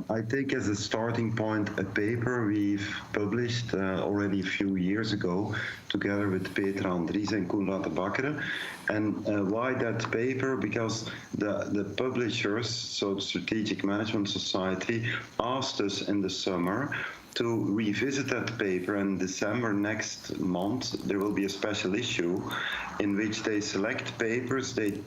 I take as a starting point a paper we've published already a few years ago, together with Petra Andries and Koenraad de Bakkeren. And why that paper? Because the publishers, so the Strategic Management Society, asked us in the summer to revisit that paper. In December next month, there will be a special issue in which they select papers they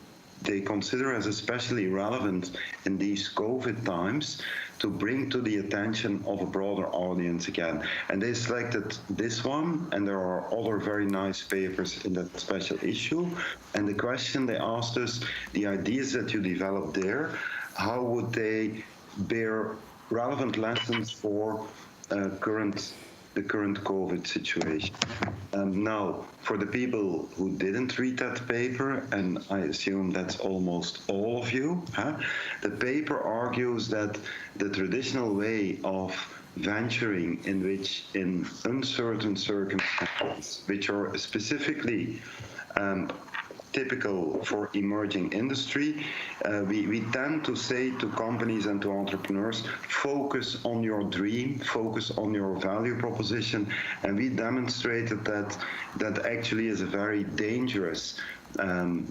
consider as especially relevant in these COVID times to bring to the attention of a broader audience again. And they selected this one, and there are other very nice papers in that special issue. And the question they asked us, the ideas that you developed there, how would they bear relevant lessons for the current COVID situation? Now, for the people who didn't read that paper, and I assume that's almost all of you, the paper argues that the traditional way of venturing in uncertain circumstances, which are specifically typical for emerging industry, we tend to say to companies and to entrepreneurs, focus on your dream, focus on your value proposition, and we demonstrated that actually is a very dangerous and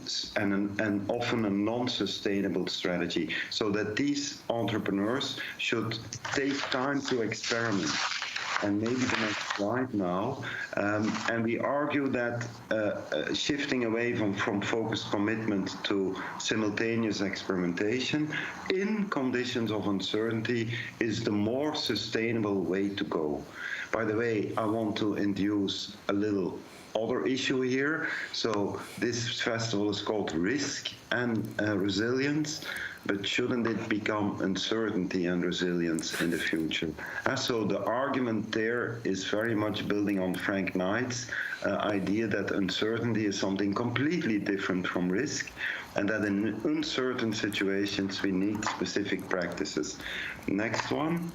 often a non-sustainable strategy, so that these entrepreneurs should take time to experiment. And maybe the next slide now. And we argue that shifting away from focused commitment to simultaneous experimentation in conditions of uncertainty is the more sustainable way to go. By the way, I want to introduce a little other issue here. So this festival is called Risk and Resilience. But shouldn't it become uncertainty and resilience in the future? So the argument there is very much building on Frank Knight's idea that uncertainty is something completely different from risk, and that in uncertain situations we need specific practices. Next one.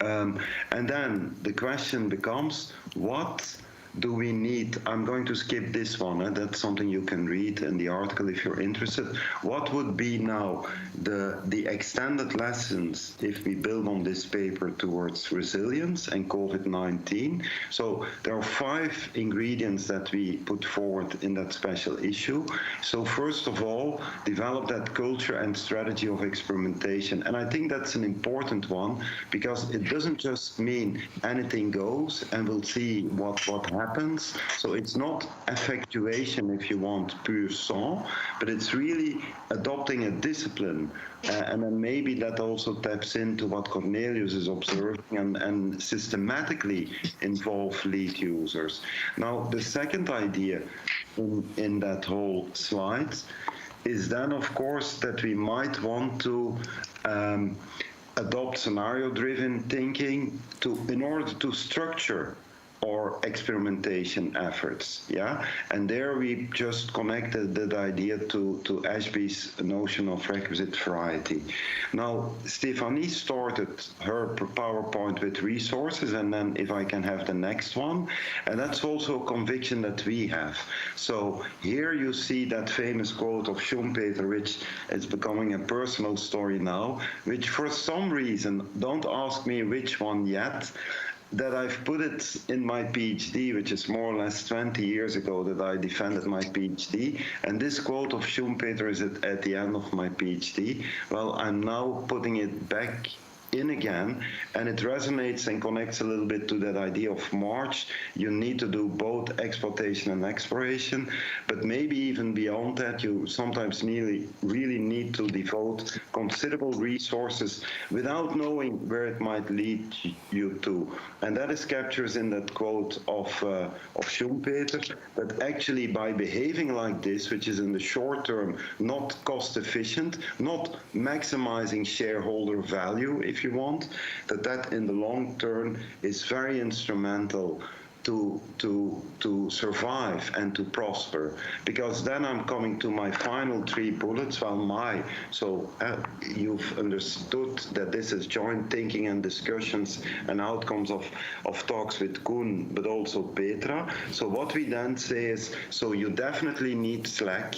And then the question becomes, what do we need? I'm going to skip this one. That's something you can read in the article if you're interested. What would be now the extended lessons if we build on this paper towards resilience and COVID-19? So there are 5 ingredients that we put forward in that special issue. So first of all, develop that culture and strategy of experimentation. And I think that's an important one, because it doesn't just mean anything goes and we'll see what happens. So it's not effectuation, if you want, pur sang, but it's really adopting a discipline. And then maybe that also taps into what Cornelius is observing and systematically involve lead users. Now, the second idea in that whole slide is then, of course, that we might want to adopt scenario-driven thinking in order to structure or experimentation efforts, and there we just connected that idea to Ashby's notion of requisite variety. Now, Stephanie started her PowerPoint with resources, and then if I can have the next one, and that's also a conviction that we have. So here you see that famous quote of Schumpeter, which is becoming a personal story now, which for some reason, don't ask me which one yet, that I've put it in my PhD, which is more or less 20 years ago that I defended my PhD. And this quote of Schumpeter is at the end of my PhD. Well, I'm now putting it back in again, and it resonates and connects a little bit to that idea of March. You need to do both exploitation and exploration, but maybe even beyond that, you sometimes really need to devote considerable resources without knowing where it might lead you to. And that is captured in that quote of Schumpeter, that actually by behaving like this, which is in the short term not cost efficient, not maximizing shareholder value, if you want, that in the long term is very instrumental to survive and to prosper. Because then I'm coming to my final 3 bullets. So you've understood that this is joint thinking and discussions and outcomes of talks with Koen, but also Petra. So what we then say is, so you definitely need Slack.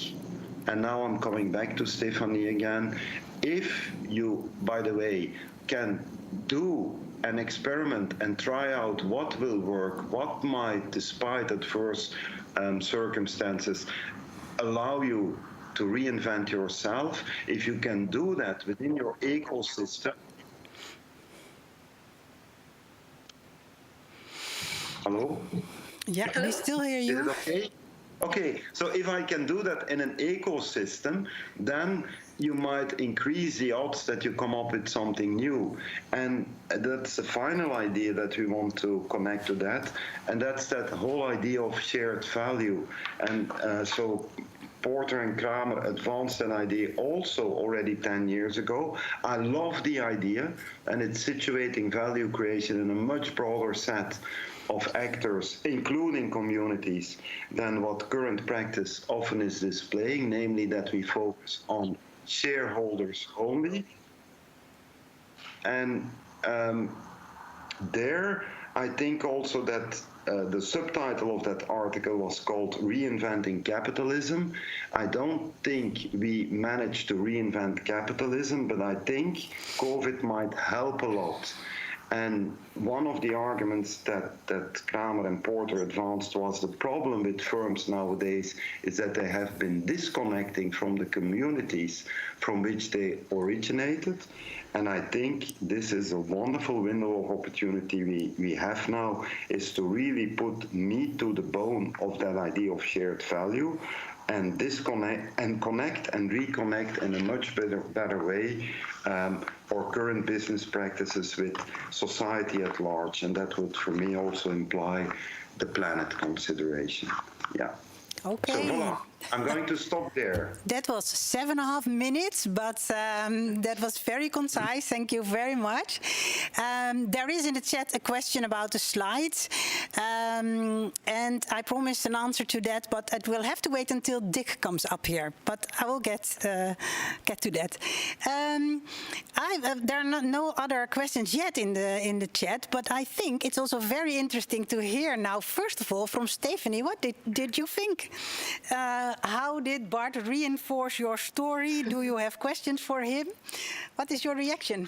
And now I'm coming back to Stephanie again. If you, by the way, can do an experiment and try out what will work, what might, despite adverse circumstances, allow you to reinvent yourself, if you can do that within your ecosystem. Hello? Yeah, we still hear you. Is it okay? Okay, so if I can do that in an ecosystem, then you might increase the odds that you come up with something new. And that's the final idea that we want to connect to that. And that's that whole idea of shared value. And so Porter and Kramer advanced an idea also already 10 years ago. I love the idea, and it's situating value creation in a much broader set of actors, including communities, than what current practice often is displaying, namely that we focus on shareholders only. And there, I think also that the subtitle of that article was called Reinventing Capitalism. I don't think we managed to reinvent capitalism, but I think COVID might help a lot. And one of the arguments that Kramer and Porter advanced was the problem with firms nowadays is that they have been disconnecting from the communities from which they originated. And I think this is a wonderful window of opportunity we have now, is to really put meat to the bone of that idea of shared value, and disconnect and connect and reconnect in a much better way our current business practices with society at large. And that would, for me, also imply the planet consideration. Yeah. Okay. So voilà, I'm going to stop there. That was 7.5 minutes, but that was very concise. Thank you very much. There is in the chat a question about the slides, and I promised an answer to that, but it will have to wait until Dick comes up here. But I will get to that. There are no other questions yet in the chat, but I think it's also very interesting to hear now. First of all, from Stephanie, what did you think? How did Bart reinforce your story? Do you have questions for him? What is your reaction?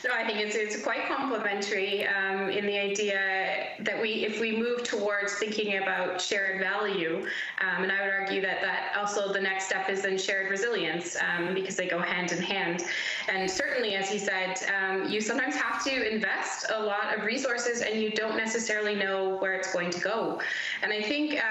No, I think it's quite complementary in the idea that if we move towards thinking about shared value, and I would argue that also the next step is then shared resilience, because they go hand in hand. And certainly, as he said, you sometimes have to invest a lot of resources and you don't necessarily know where it's going to go. And I think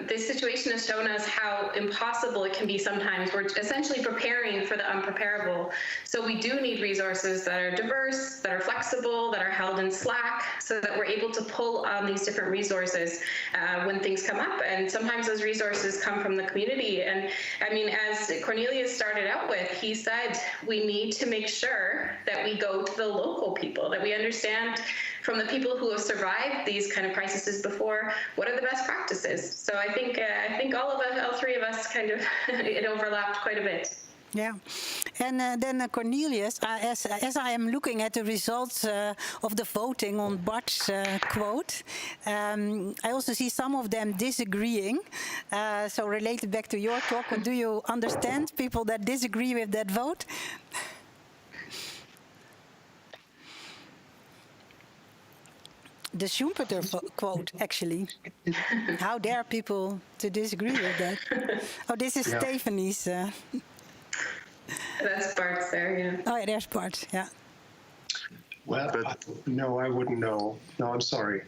this situation has shown us how impossible it can be sometimes. We're essentially preparing for the unpreparable. So we do need resources that are diverse, that are flexible, that are held in slack, so that we're able to pull on these different resources when things come up. And sometimes those resources come from the community. And I mean, as Cornelius started out with, he said, we need to make sure that we go to the local people, that we understand from the people who have survived these kind of crises before, what are the best practices? So I think all three of us kind of, it overlapped quite a bit. Yeah, and then Cornelius, as I am looking at the results of the voting on Bart's quote, I also see some of them disagreeing. So related back to your talk, do you understand people that disagree with that vote? the Schumpeter quote, actually. How dare people to disagree with that? Oh, this is Stephanie's. That's Bart's there, yeah. Oh, yeah, there's Bart, yeah. Well, no, I wouldn't know. No, I'm sorry.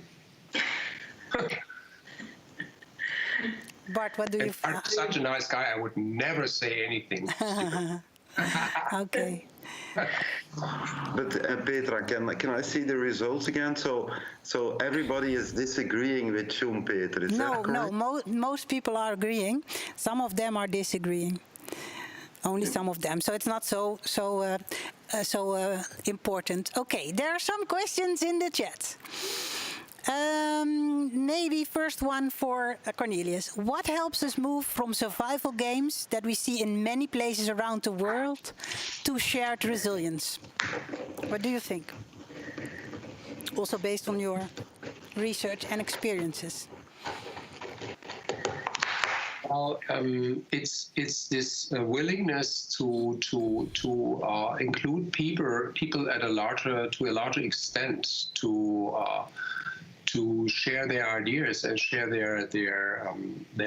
Bart, what do you think? I'm such a nice guy, I would never say anything. Okay. But Petra, can I see the results again? So everybody is disagreeing with Schumpeter. Is that correct? No. Most people are agreeing. Some of them are disagreeing. Only some of them. So it's not so important. Okay, there are some questions in the chat. Maybe first one for Cornelius. What helps us move from survival games that we see in many places around the world to shared resilience? What do you think? Also based on your research and experiences. Well, it's this willingness to include people at to a larger extent to share their ideas and share their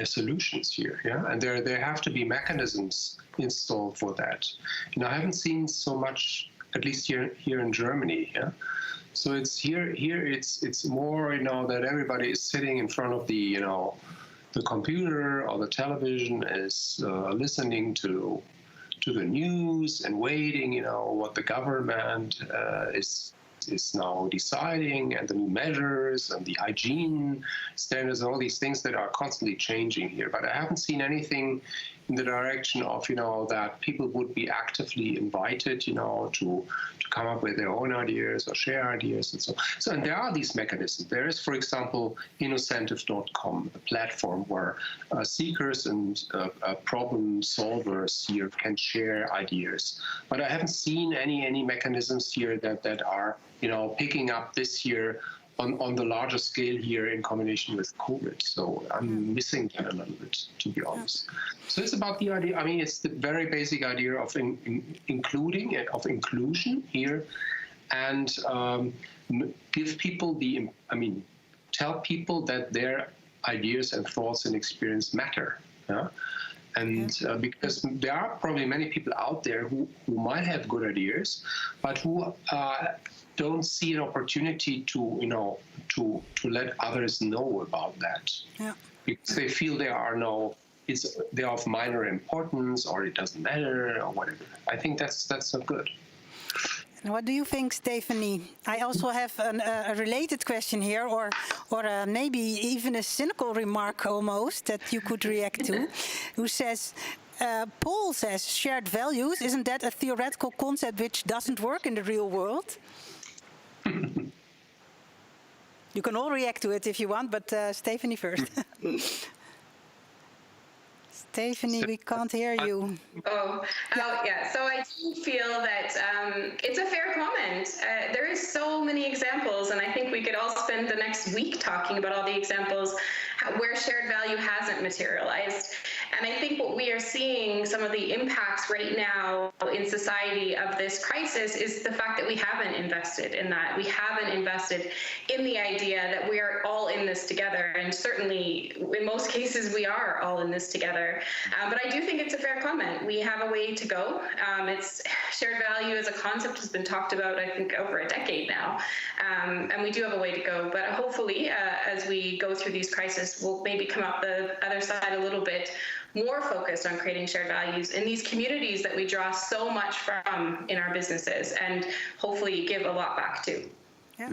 solutions here. Yeah, and there have to be mechanisms installed for that. I haven't seen so much, at least here in Germany. Yeah. So it's here it's more that everybody is sitting in front of the computer or the television, is listening to the news and waiting what the government is now deciding, and the new measures and the hygiene standards and all these things that are constantly changing here. But I haven't seen anything in the direction of that people would be actively invited to come up with their own ideas or share ideas and so. And there are these mechanisms. There is, for example, innocentive.com, a platform where seekers and problem solvers here can share ideas. But I haven't seen any mechanisms here that are picking up this year on the larger scale here in combination with COVID. So I'm missing that a little bit, to be honest. So it's about the idea. I mean, it's the very basic idea of inclusion here, and give people tell people that their ideas and thoughts and experience matter. Yeah? And because there are probably many people out there who might have good ideas, but who don't see an opportunity to let others know about that. Yeah. Because they feel they're of minor importance, or it doesn't matter, or whatever. I think that's not good. What do you think, Stephanie? I also have a related question here, or maybe even a cynical remark almost that you could react to, who says, Paul says, shared values, isn't that a theoretical concept which doesn't work in the real world? You can all react to it if you want, but Stephanie first. Stephanie, we can't hear you. Yeah. So I do feel that it's a fair comment. There is so many examples, and I think we could all spend the next week talking about all the examples where shared value hasn't materialized. And I think what we are seeing, some of the impacts right now in society of this crisis, is the fact that we haven't invested in that. We haven't invested in the idea that we are all in this together. And certainly, in most cases, we are all in this together. But I do think it's a fair comment. We have a way to go. It's shared value as a concept has been talked about, I think, over a decade now. And we do have a way to go. But hopefully, as we go through these crises, we'll maybe come out the other side a little bit more focused on creating shared values in these communities that we draw so much from in our businesses, and hopefully give a lot back to. Yeah.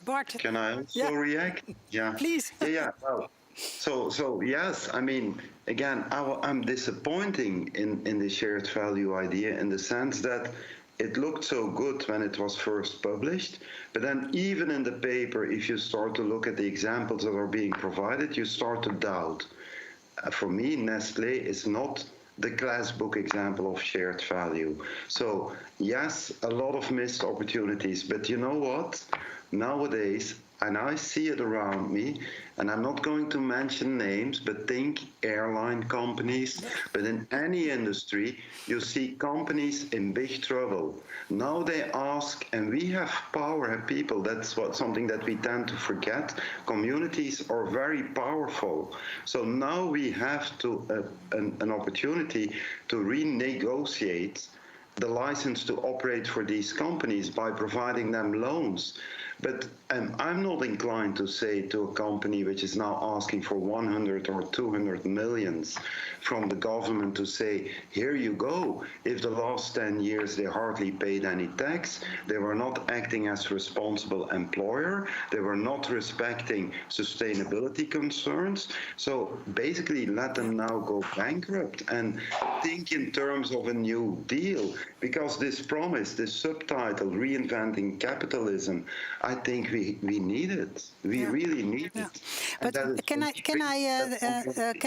Bart. Can I also react? Yeah. Please. Yeah. Well, so yes, I mean, again, I'm disappointing in the shared value idea in the sense that it looked so good when it was first published, but then even in the paper, if you start to look at the examples that are being provided, you start to doubt. For me, Nestlé is not the class book example of shared value. So yes, a lot of missed opportunities, but you know what? Nowadays, and I see it around me, and I'm not going to mention names, but think airline companies, but in any industry, you see companies in big trouble. Now they ask, and we have power, have people, that's something that we tend to forget. Communities are very powerful. So now we have an opportunity to renegotiate the license to operate for these companies by providing them loans. But I'm not inclined to say to a company which is now asking for 100 or 200 millions from the government to say, here you go. If the last 10 years they hardly paid any tax, they were not acting as a responsible employer, they were not respecting sustainability concerns. So basically let them now go bankrupt and think in terms of a new deal. Because this promise, this subtitle, Reinventing Capitalism, I think we need it. We really need it. But can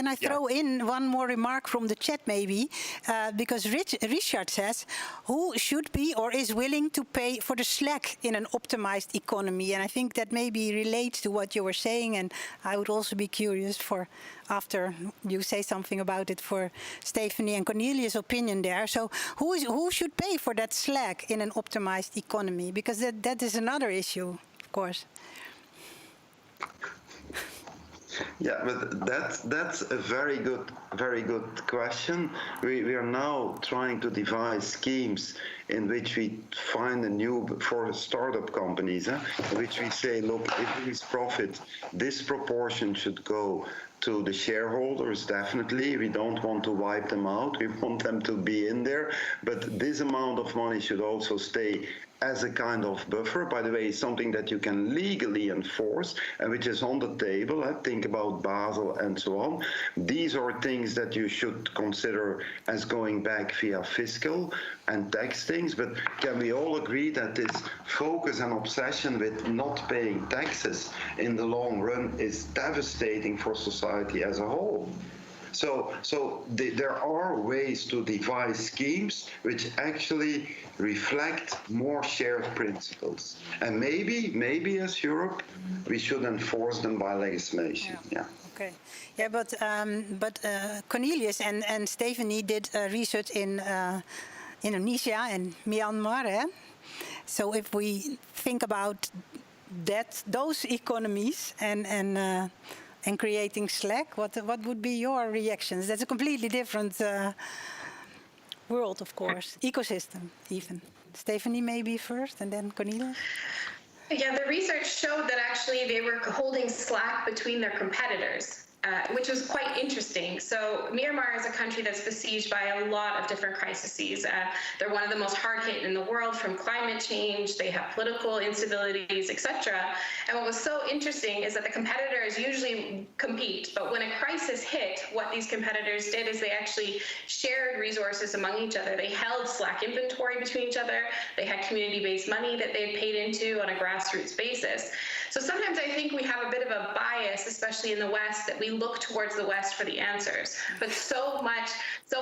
I throw in one more remark from the chat maybe? Because Richard says, who should be or is willing to pay for the slack in an optimized economy? And I think that maybe relates to what you were saying. And I would also be curious for, after you say something about it, for Stephanie and Cornelius' opinion there. So who should pay for that slack in an optimized economy? Because that is another issue, of course. Yeah, but that's a very good question. We are now trying to devise schemes in which we find a new, for startup companies, in which we say, look, if there is profit, this proportion should go to the shareholders, definitely. We don't want to wipe them out. We want them to be in there. But this amount of money should also stay as a kind of buffer. By the way, something that you can legally enforce and which is on the table. Think about Basel and so on. These are things that you should consider as going back via fiscal and tax things. But can we all agree that this focus and obsession with not paying taxes in the long run is devastating for society as a whole? So there are ways to devise schemes which actually reflect more shared principles. And maybe as Europe, we should enforce them by legislation. Yeah. Okay. Yeah, but Cornelius and Stephanie did research in Indonesia and Myanmar. So if we think about those economies and creating slack, what would be your reactions? That's a completely different world, of course, ecosystem even. Stephanie maybe first, and then Cornelius. Yeah, the research showed that actually they were holding slack between their competitors. Which was quite interesting. So Myanmar is a country that's besieged by a lot of different crises. They're one of the most hard-hit in the world from climate change. They have political instabilities, etc. And what was so interesting is that the competitors usually compete, but when a crisis hit, what these competitors did is they actually shared resources among each other. They held slack inventory between each other. They had community-based money that they had paid into on a grassroots basis. So sometimes I think we have a bit of a bias, especially in the West, that we look towards the West for the answers. But so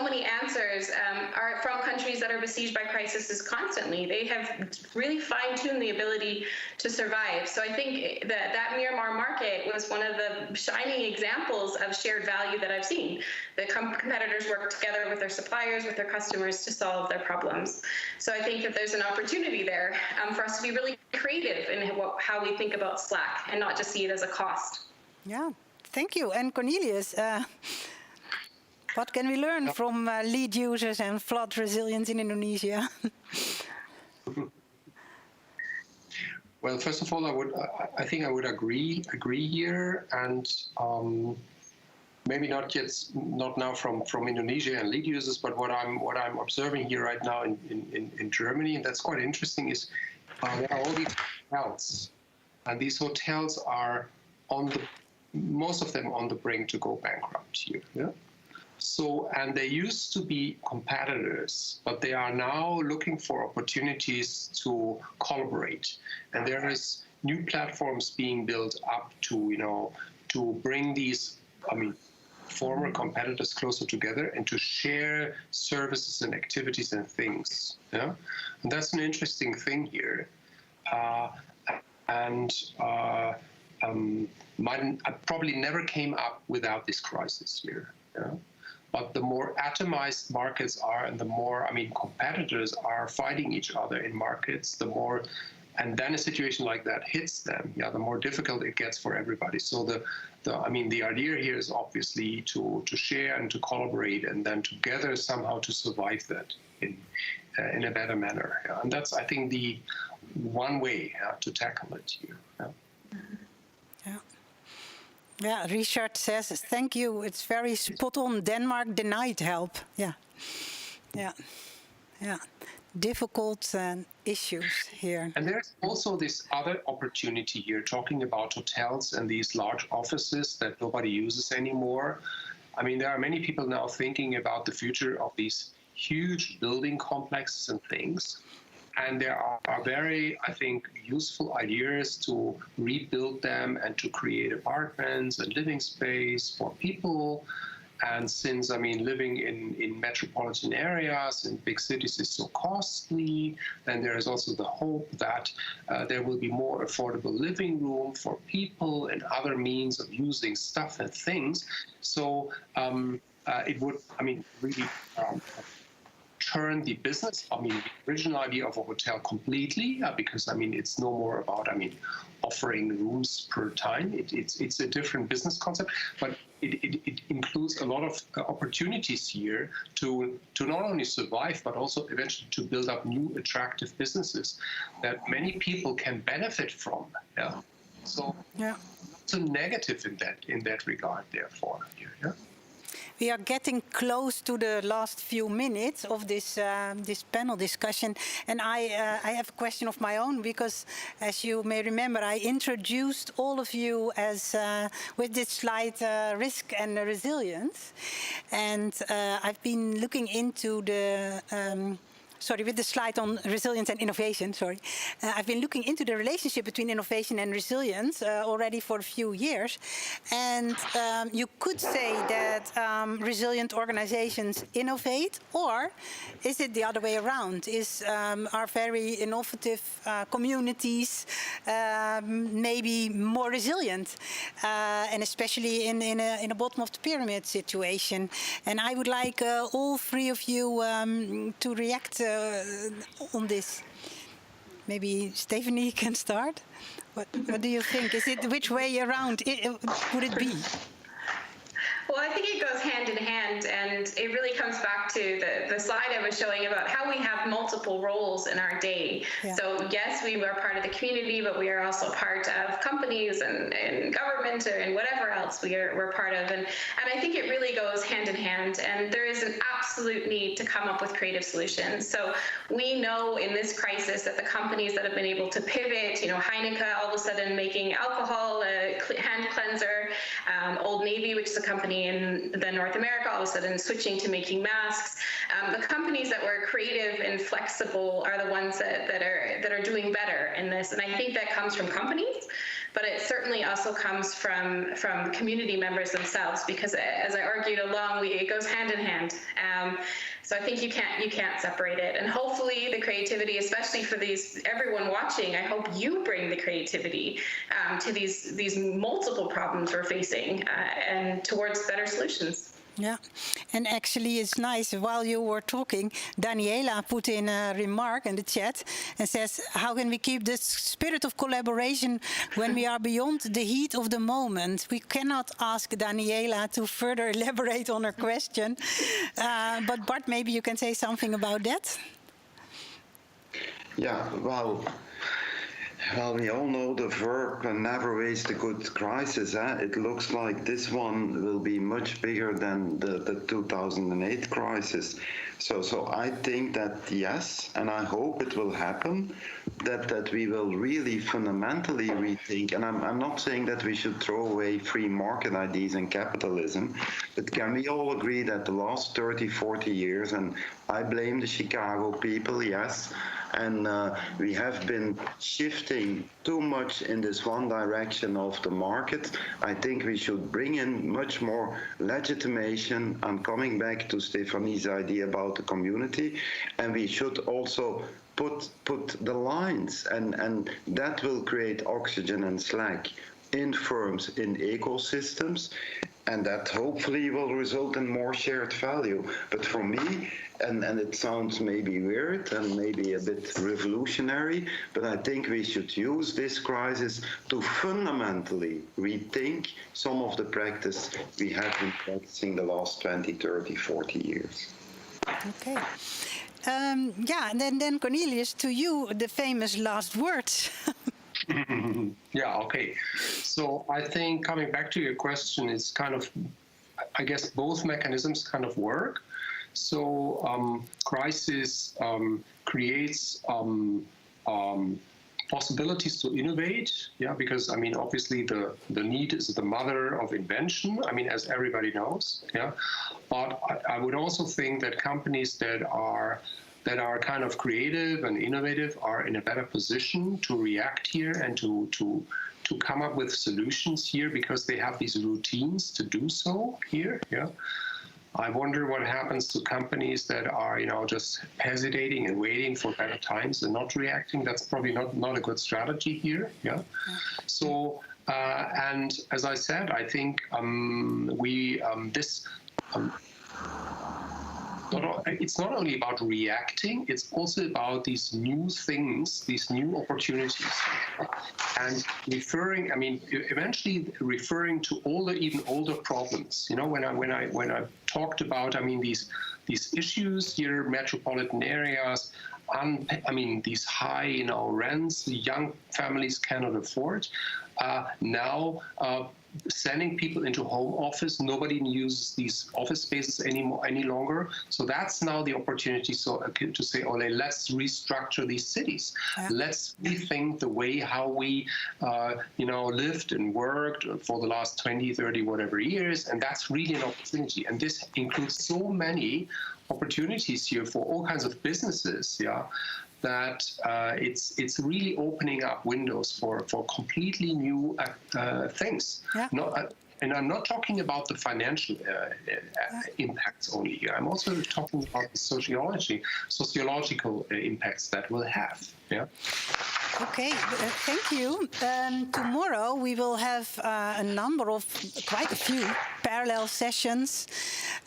many answers are from countries that are besieged by crises constantly. They have really fine-tuned the ability to survive. So I think that Myanmar market was one of the shining examples of shared value that I've seen. The competitors work together with their suppliers, with their customers to solve their problems. So I think that there's an opportunity there for us to be really creative in how we think about slack and not just see it as a cost. Yeah, thank you. And Cornelius, what can we learn from lead users and flood resilience in Indonesia? Well, first of all, I think I would agree here, and maybe not now from Indonesia and lead users, but what I'm observing here right now in Germany, and that's quite interesting, is there are all these hotels, and these hotels are most of them on the brink to go bankrupt here. Yeah? So, and they used to be competitors, but they are now looking for opportunities to collaborate. And there is new platforms being built up to bring these, former competitors closer together and to share services and activities and things. Yeah? And that's an interesting thing here. and probably never came up without this crisis here. Yeah? But the more atomized markets are, and the more, competitors are fighting each other in markets, the more, and then a situation like that hits them, the more difficult it gets for everybody. So the idea here is obviously to share and to collaborate, and then together somehow to survive that in a better manner. Yeah? And that's, I think, the one way to tackle it here. Yeah. Yeah, Richard says, thank you. It's very spot on. Denmark denied help. Yeah. Difficult issues here. And there's also this other opportunity here, talking about hotels and these large offices that nobody uses anymore. There are many people now thinking about the future of these huge building complexes and things. And there are very, I think, useful ideas to rebuild them and to create apartments and living space for people. And since, living in metropolitan areas, in big cities is so costly, then there is also the hope that there will be more affordable living room for people and other means of using stuff and things. So it would, really turn the business, the original idea of a hotel completely, because, it's no more about, offering rooms per time. It's a different business concept, but it includes a lot of opportunities here to not only survive, but also eventually to build up new attractive businesses that many people can benefit from. Yeah. So it's a negative in that regard, therefore. Yeah. We are getting close to the last few minutes of this panel discussion, and I have a question of my own, because as you may remember, I introduced all of you as with this slide, risk and resilience, and I've been looking into the with the slide on resilience and innovation, I've been looking into the relationship between innovation and resilience already for a few years. And you could say that resilient organizations innovate, or is it the other way around? Are very innovative communities maybe more resilient, and especially in a bottom of the pyramid situation? And I would like all three of you to react on this. Maybe Stephanie can start. What do you think? Is it which way around would it be? Well, I think it goes hand in hand, and it really comes back to the slide I was showing about how we have multiple roles in our day. Yeah. So yes, we are part of the community, but we are also part of companies and government and whatever else we're part of. And I think it really goes hand in hand, and there is an absolute need to come up with creative solutions. So we know in this crisis that the companies that have been able to pivot, Heineken all of a sudden making alcohol, a hand cleanser, Old Navy, which is a company in North America, all of a sudden switching to making masks. The companies that were creative and flexible are the ones that are doing better in this, and I think that comes from companies, but it certainly also comes from community members themselves, because as I argued along, it goes hand in hand. So I think you can't separate it, and hopefully the creativity, especially for everyone watching, I hope you bring the creativity to these multiple problems we're facing and towards better solutions. Yeah, and actually it's nice, while you were talking, Daniela put in a remark in the chat and says, how can we keep the spirit of collaboration when we are beyond the heat of the moment? We cannot ask Daniela to further elaborate on her question, but Bart, maybe you can say something about that? Yeah, well, we all know the verb never waste a good crisis. It looks like this one will be much bigger than the 2008 crisis. So I think that yes, and I hope it will happen, that we will really fundamentally rethink. And I'm not saying that we should throw away free market ideas and capitalism, but can we all agree that the last 30, 40 years, and I blame the Chicago people, yes, and we have been shifting too much in this one direction of the market. I think we should bring in much more legitimation. I'm coming back to Stephanie's idea about the community, and we should also put the lines, and that will create oxygen and slack in firms, in ecosystems, and that hopefully will result in more shared value. But for me, and it sounds maybe weird and maybe a bit revolutionary, but I think we should use this crisis to fundamentally rethink some of the practice we have been practicing the last 20, 30, 40 years. Okay. Yeah, and then Cornelius, to you, the famous last words. Yeah, okay. So I think coming back to your question, it's kind of, I guess both mechanisms kind of work. So crisis creates possibilities to innovate, yeah, because I mean, obviously the need is the mother of invention, I mean, as everybody knows, yeah. But I would also think that companies that are kind of creative and innovative are in a better position to react here and to come up with solutions here because they have these routines to do so here, yeah. I wonder what happens to companies that are, you know, just hesitating and waiting for better times and not reacting. That's probably not a good strategy here. Yeah. So, and as I said, I think it's not only about reacting, it's also about these new things, these new opportunities, and eventually referring to even older problems. You know, when I talked about, I mean, these issues here, metropolitan areas, these high, you know, rents the young families cannot afford. Now sending people into home office, nobody uses these office spaces any longer. So that's now the opportunity to say, okay, let's restructure these cities. Yeah. Let's rethink the way how we, lived and worked for the last 20, 30, whatever years. And that's really an opportunity. And this includes so many opportunities here for all kinds of businesses, yeah, that it's really opening up windows for completely new things. Yeah. And I'm not talking about the financial impacts only here. I'm also talking about the sociological impacts that will have. Yeah. Okay, thank you. Tomorrow we will have quite a few parallel sessions.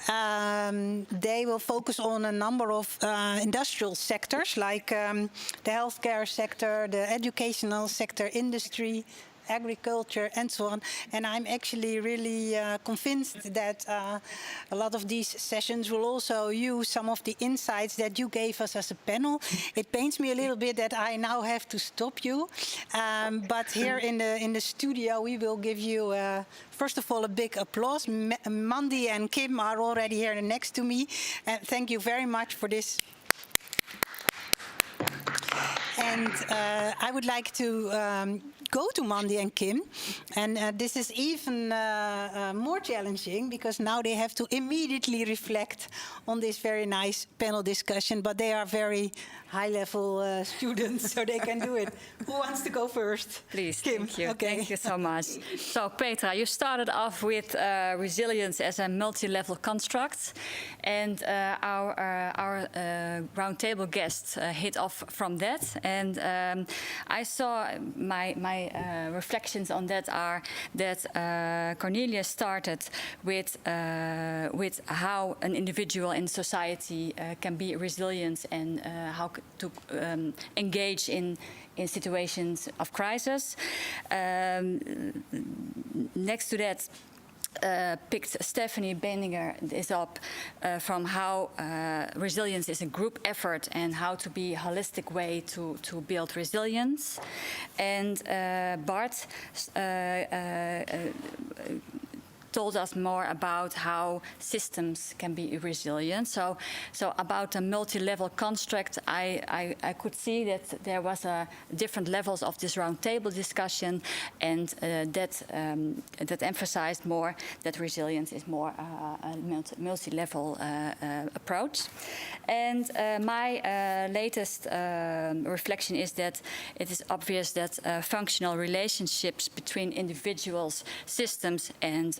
They will focus on a number of industrial sectors like the healthcare sector, the educational sector, industry, agriculture, and so on. And I'm actually really convinced that a lot of these sessions will also use some of the insights that you gave us as a panel. It pains me a little bit that I now have to stop you. But here in the studio, we will give you, first of all, a big applause. Mandy and Kim are already here next to me. And thank you very much for this. And I would like to go to Mandy and Kim. And this is even more challenging because now they have to immediately reflect on this very nice panel discussion. But they are very high-level students, so they can do it. Who wants to go first? Please, Kim. Thank you. Okay. Thank you so much. So, Petra, you started off with resilience as a multi-level construct. And our roundtable guests hit off from that. And I saw my reflections on that are that Cornelius started with how an individual in society can be resilient and how to engage in situations of crisis. Next to that, picked Stephanie Bendinger this up from how resilience is a group effort and how to be a holistic way to build resilience. And Bart told us more about how systems can be resilient. So about a multi-level construct, I could see that there was different levels of this roundtable discussion, and that emphasized more that resilience is more a multi-level approach. And my latest reflection is that it is obvious that functional relationships between individuals, systems, and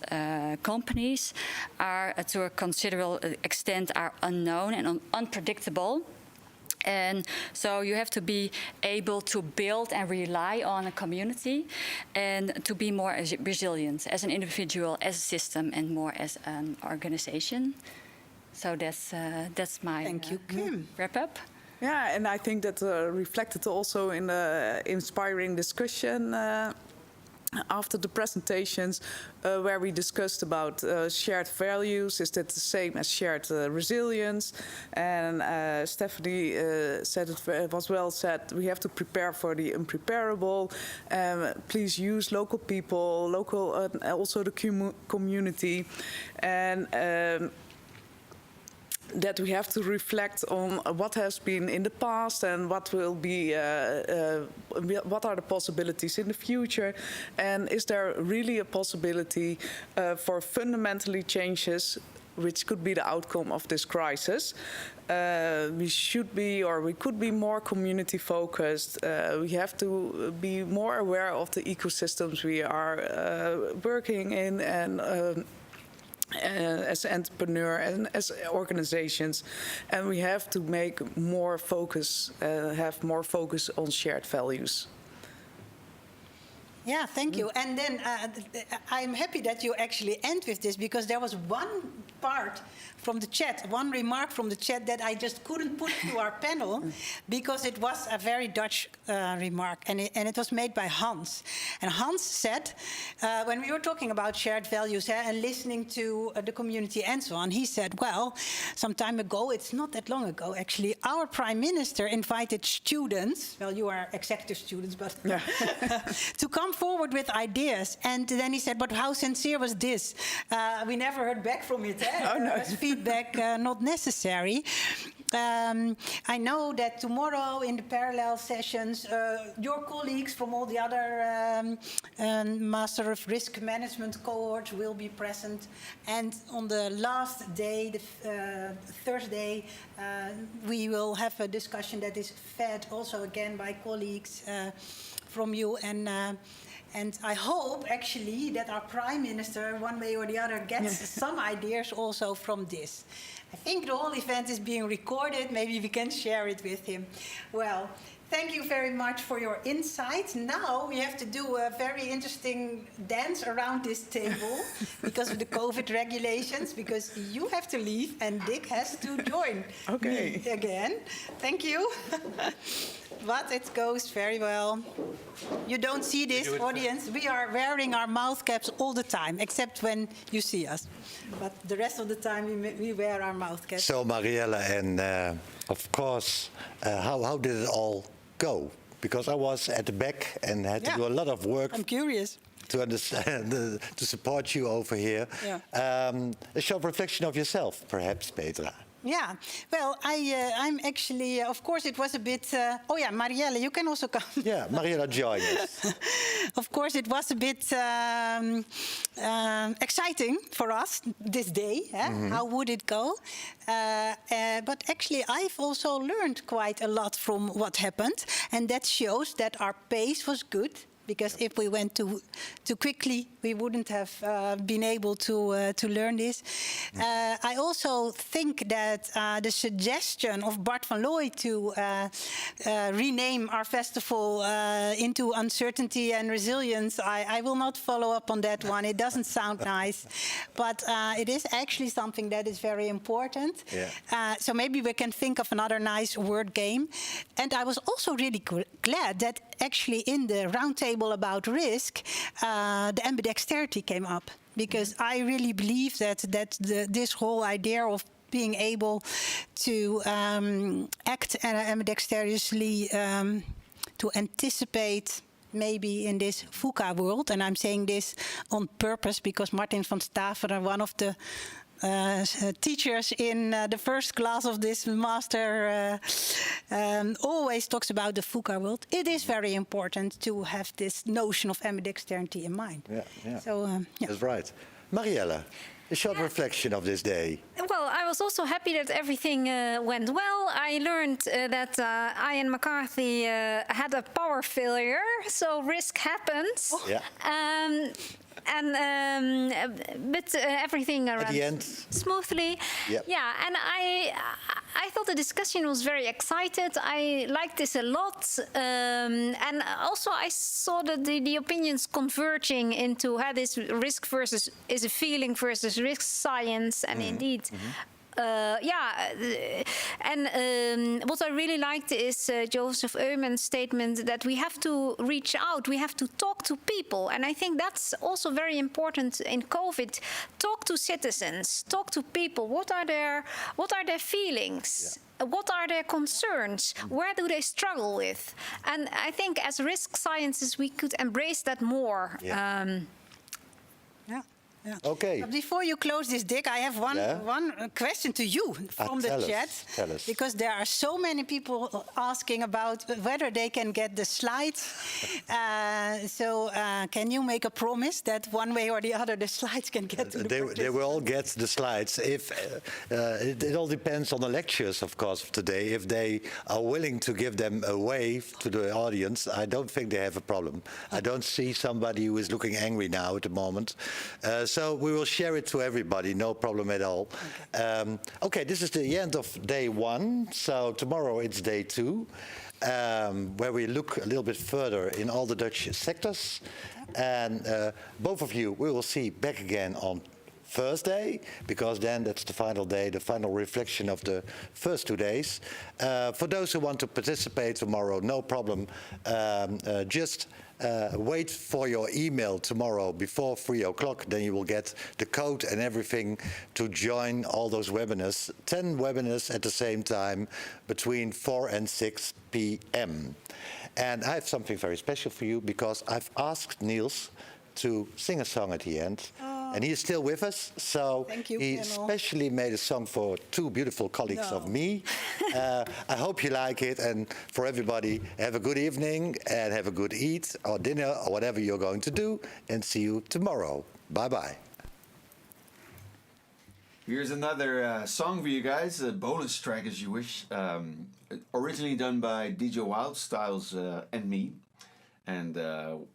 companies are, to a considerable extent, are unknown and unpredictable. And so you have to be able to build and rely on a community and to be more resilient as an individual, as a system, and more as an organization. So that's my Thank you, Kim. wrap up. Yeah, and I think that reflected also in the inspiring discussion after the presentations where we discussed about shared values. Is that the same as shared resilience? And Stephanie said it was well said, we have to prepare for the unpreparable. Please use local people, also the community. And that we have to reflect on what has been in the past and what will be, what are the possibilities in the future, and is there really a possibility for fundamentally changes which could be the outcome of this crisis. We should be, or we could be more community focused. We have to be more aware of the ecosystems we are working in, and as an entrepreneur and as organizations, and we have to make more focus, have more focus on shared values. Yeah, thank you. And then I'm happy that you actually end with this, because there was one part from the chat, one remark from the chat that I just couldn't put to our panel because it was a very Dutch remark, and it was made by Hans. And Hans said, when we were talking about shared values and listening to the community and so on, he said, well, some time ago, it's not that long ago actually, our Prime Minister invited students, well, you are executive students, but yeah. to come forward with ideas. And then he said, but how sincere was this? We never heard back from it. Oh, no. Feedback not necessary. I know that tomorrow in the parallel sessions, your colleagues from all the other Master of Risk Management cohorts will be present. And on the last day, the Thursday, we will have a discussion that is fed also again by colleagues from you. And I hope, actually, that our Prime Minister, one way or the other, gets some ideas also from this. I think the whole event is being recorded. Maybe we can share it with him. Well, thank you very much for your insights. Now we have to do a very interesting dance around this table because of the COVID regulations, because you have to leave and Dick has to join me again. Thank you. But it goes very well. You don't see this, audience. We are wearing our mouth caps all the time, except when you see us. But the rest of the time, we wear our mouth caps. So, Marielle, and of course, how did it all go? Because I was at the back and had to do a lot of work. I'm curious. To understand, to support you over here. Yeah. A short reflection of yourself, perhaps, Petra. Yeah, well, I'm actually, of course, it was a bit, oh yeah, Marielle, you can also come. Yeah, Marielle, join us. Of course, it was a bit exciting for us this day. How would it go? But actually, I've also learned quite a lot from what happened. And that shows that our pace was good. Because if we went too quickly, we wouldn't have been able to learn this. I also think that the suggestion of Bart van Looy to rename our festival into Uncertainty and Resilience, I will not follow up on that one. It doesn't sound nice. But it is actually something that is very important. Yeah. So maybe we can think of another nice word game. And I was also really glad that actually in the roundtable about risk, the ambidexterity came up, because I really believe that this whole idea of being able to act ambidexterously, to anticipate maybe in this VUCA world, and I'm saying this on purpose because Martin van Staveren, one of the teachers in the first class of this master always talks about the VUCA world. It is very important to have this notion of ambidexterity in mind. Yeah. So, that's right. Marielle, a short reflection of this day. Well, I was also happy that everything went well. I learned that Ian McCarthy had a power failure, so risk happens. Oh. Yeah. But everything At the end. smoothly. Yep. Yeah, and I thought the discussion was very excited. I liked this a lot, and also I saw that the opinions converging into how this risk versus is a feeling versus risk science, and indeed. What I really liked is Joseph Eumann's statement that we have to reach out, we have to talk to people. And I think that's also very important in COVID. Talk to citizens, talk to people. What are their feelings? Yeah. What are their concerns? Where do they struggle with? And I think as risk scientists, we could embrace that more. Yeah. Yeah. Okay. But before you close this, Dick, I have one question to you from the chat. Tell us. Because there are so many people asking about whether they can get the slides. Can you make a promise that one way or the other the slides can get to the They will all get the slides. If it all depends on the lectures, of course, of today. If they are willing to give them away to the audience, I don't think they have a problem. I don't see somebody who is looking angry now at the moment. So we will share it to everybody, no problem at all. Okay, this is the end of day 1. So tomorrow it's day 2, where we look a little bit further in all the Dutch sectors. And both of you, we will see back again on Thursday, because then that's the final day, the final reflection of the first 2 days. For those who want to participate tomorrow, no problem. Just wait for your email tomorrow before 3 o'clock, then you will get the code and everything to join all those webinars. 10 webinars at the same time between 4 and 6 p.m. And I have something very special for you, because I've asked Niels to sing a song at the end. And he is still with us, so he specially made a song for 2 beautiful colleagues of me. I hope you like it, and for everybody, have a good evening and have a good eat or dinner or whatever you're going to do, and see you tomorrow. Bye-bye. Here's another song for you guys, a bonus track as you wish. Originally done by DJ Wild Styles and me. And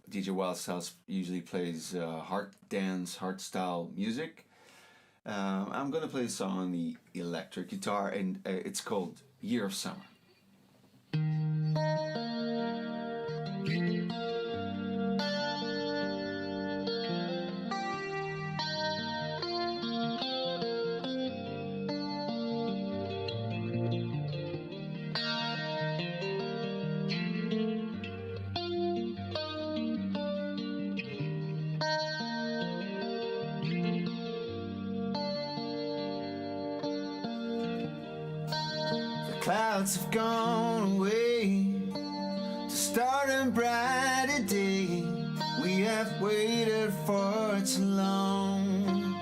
DJ Wild Styles usually plays hard dance, hard style music. I'm going to play a song on the electric guitar, and it's called Year of Summer. Clouds have gone away to start a brighter day. We have waited for too long,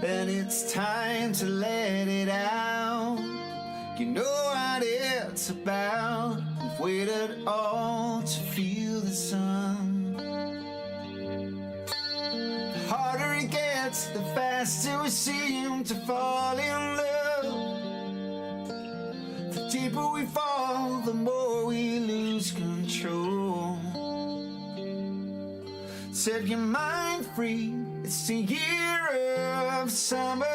and it's time to let it out. You know what it's about. We've waited all to feel the sun. The harder it gets, the faster we seem to fall in love. The deeper we fall, the more we lose control. Set your mind free, it's the year of summer.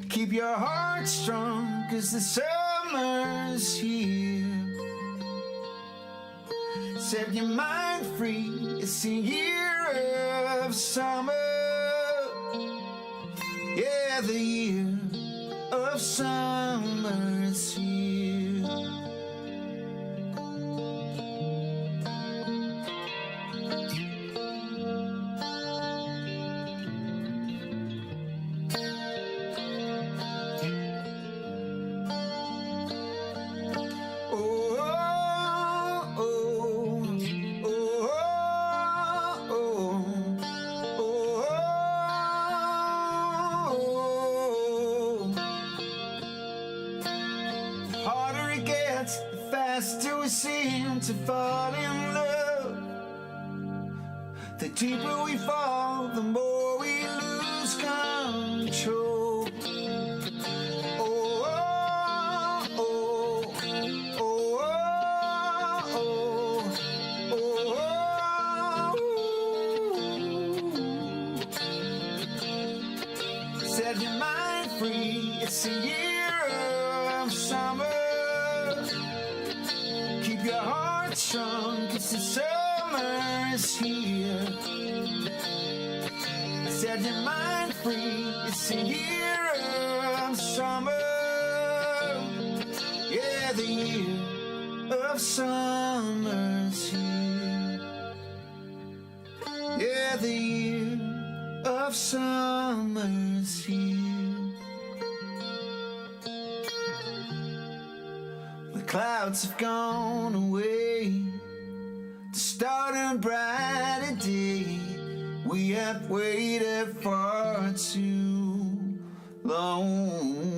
Keep your heart strong, 'cause the summer's here. Set your mind free, it's the year of summer. Yeah, the year of summer is here. Faster we seem to fall in love. The deeper we fall, the more we lose control. Oh, oh, oh, oh, oh, oh. song, 'cause the summer's here. Set your mind free, it's the year of summer. Yeah, the year of summer's here. Yeah, the year of summer's here. The clouds have gone away to start a brighter day. We have waited far too long.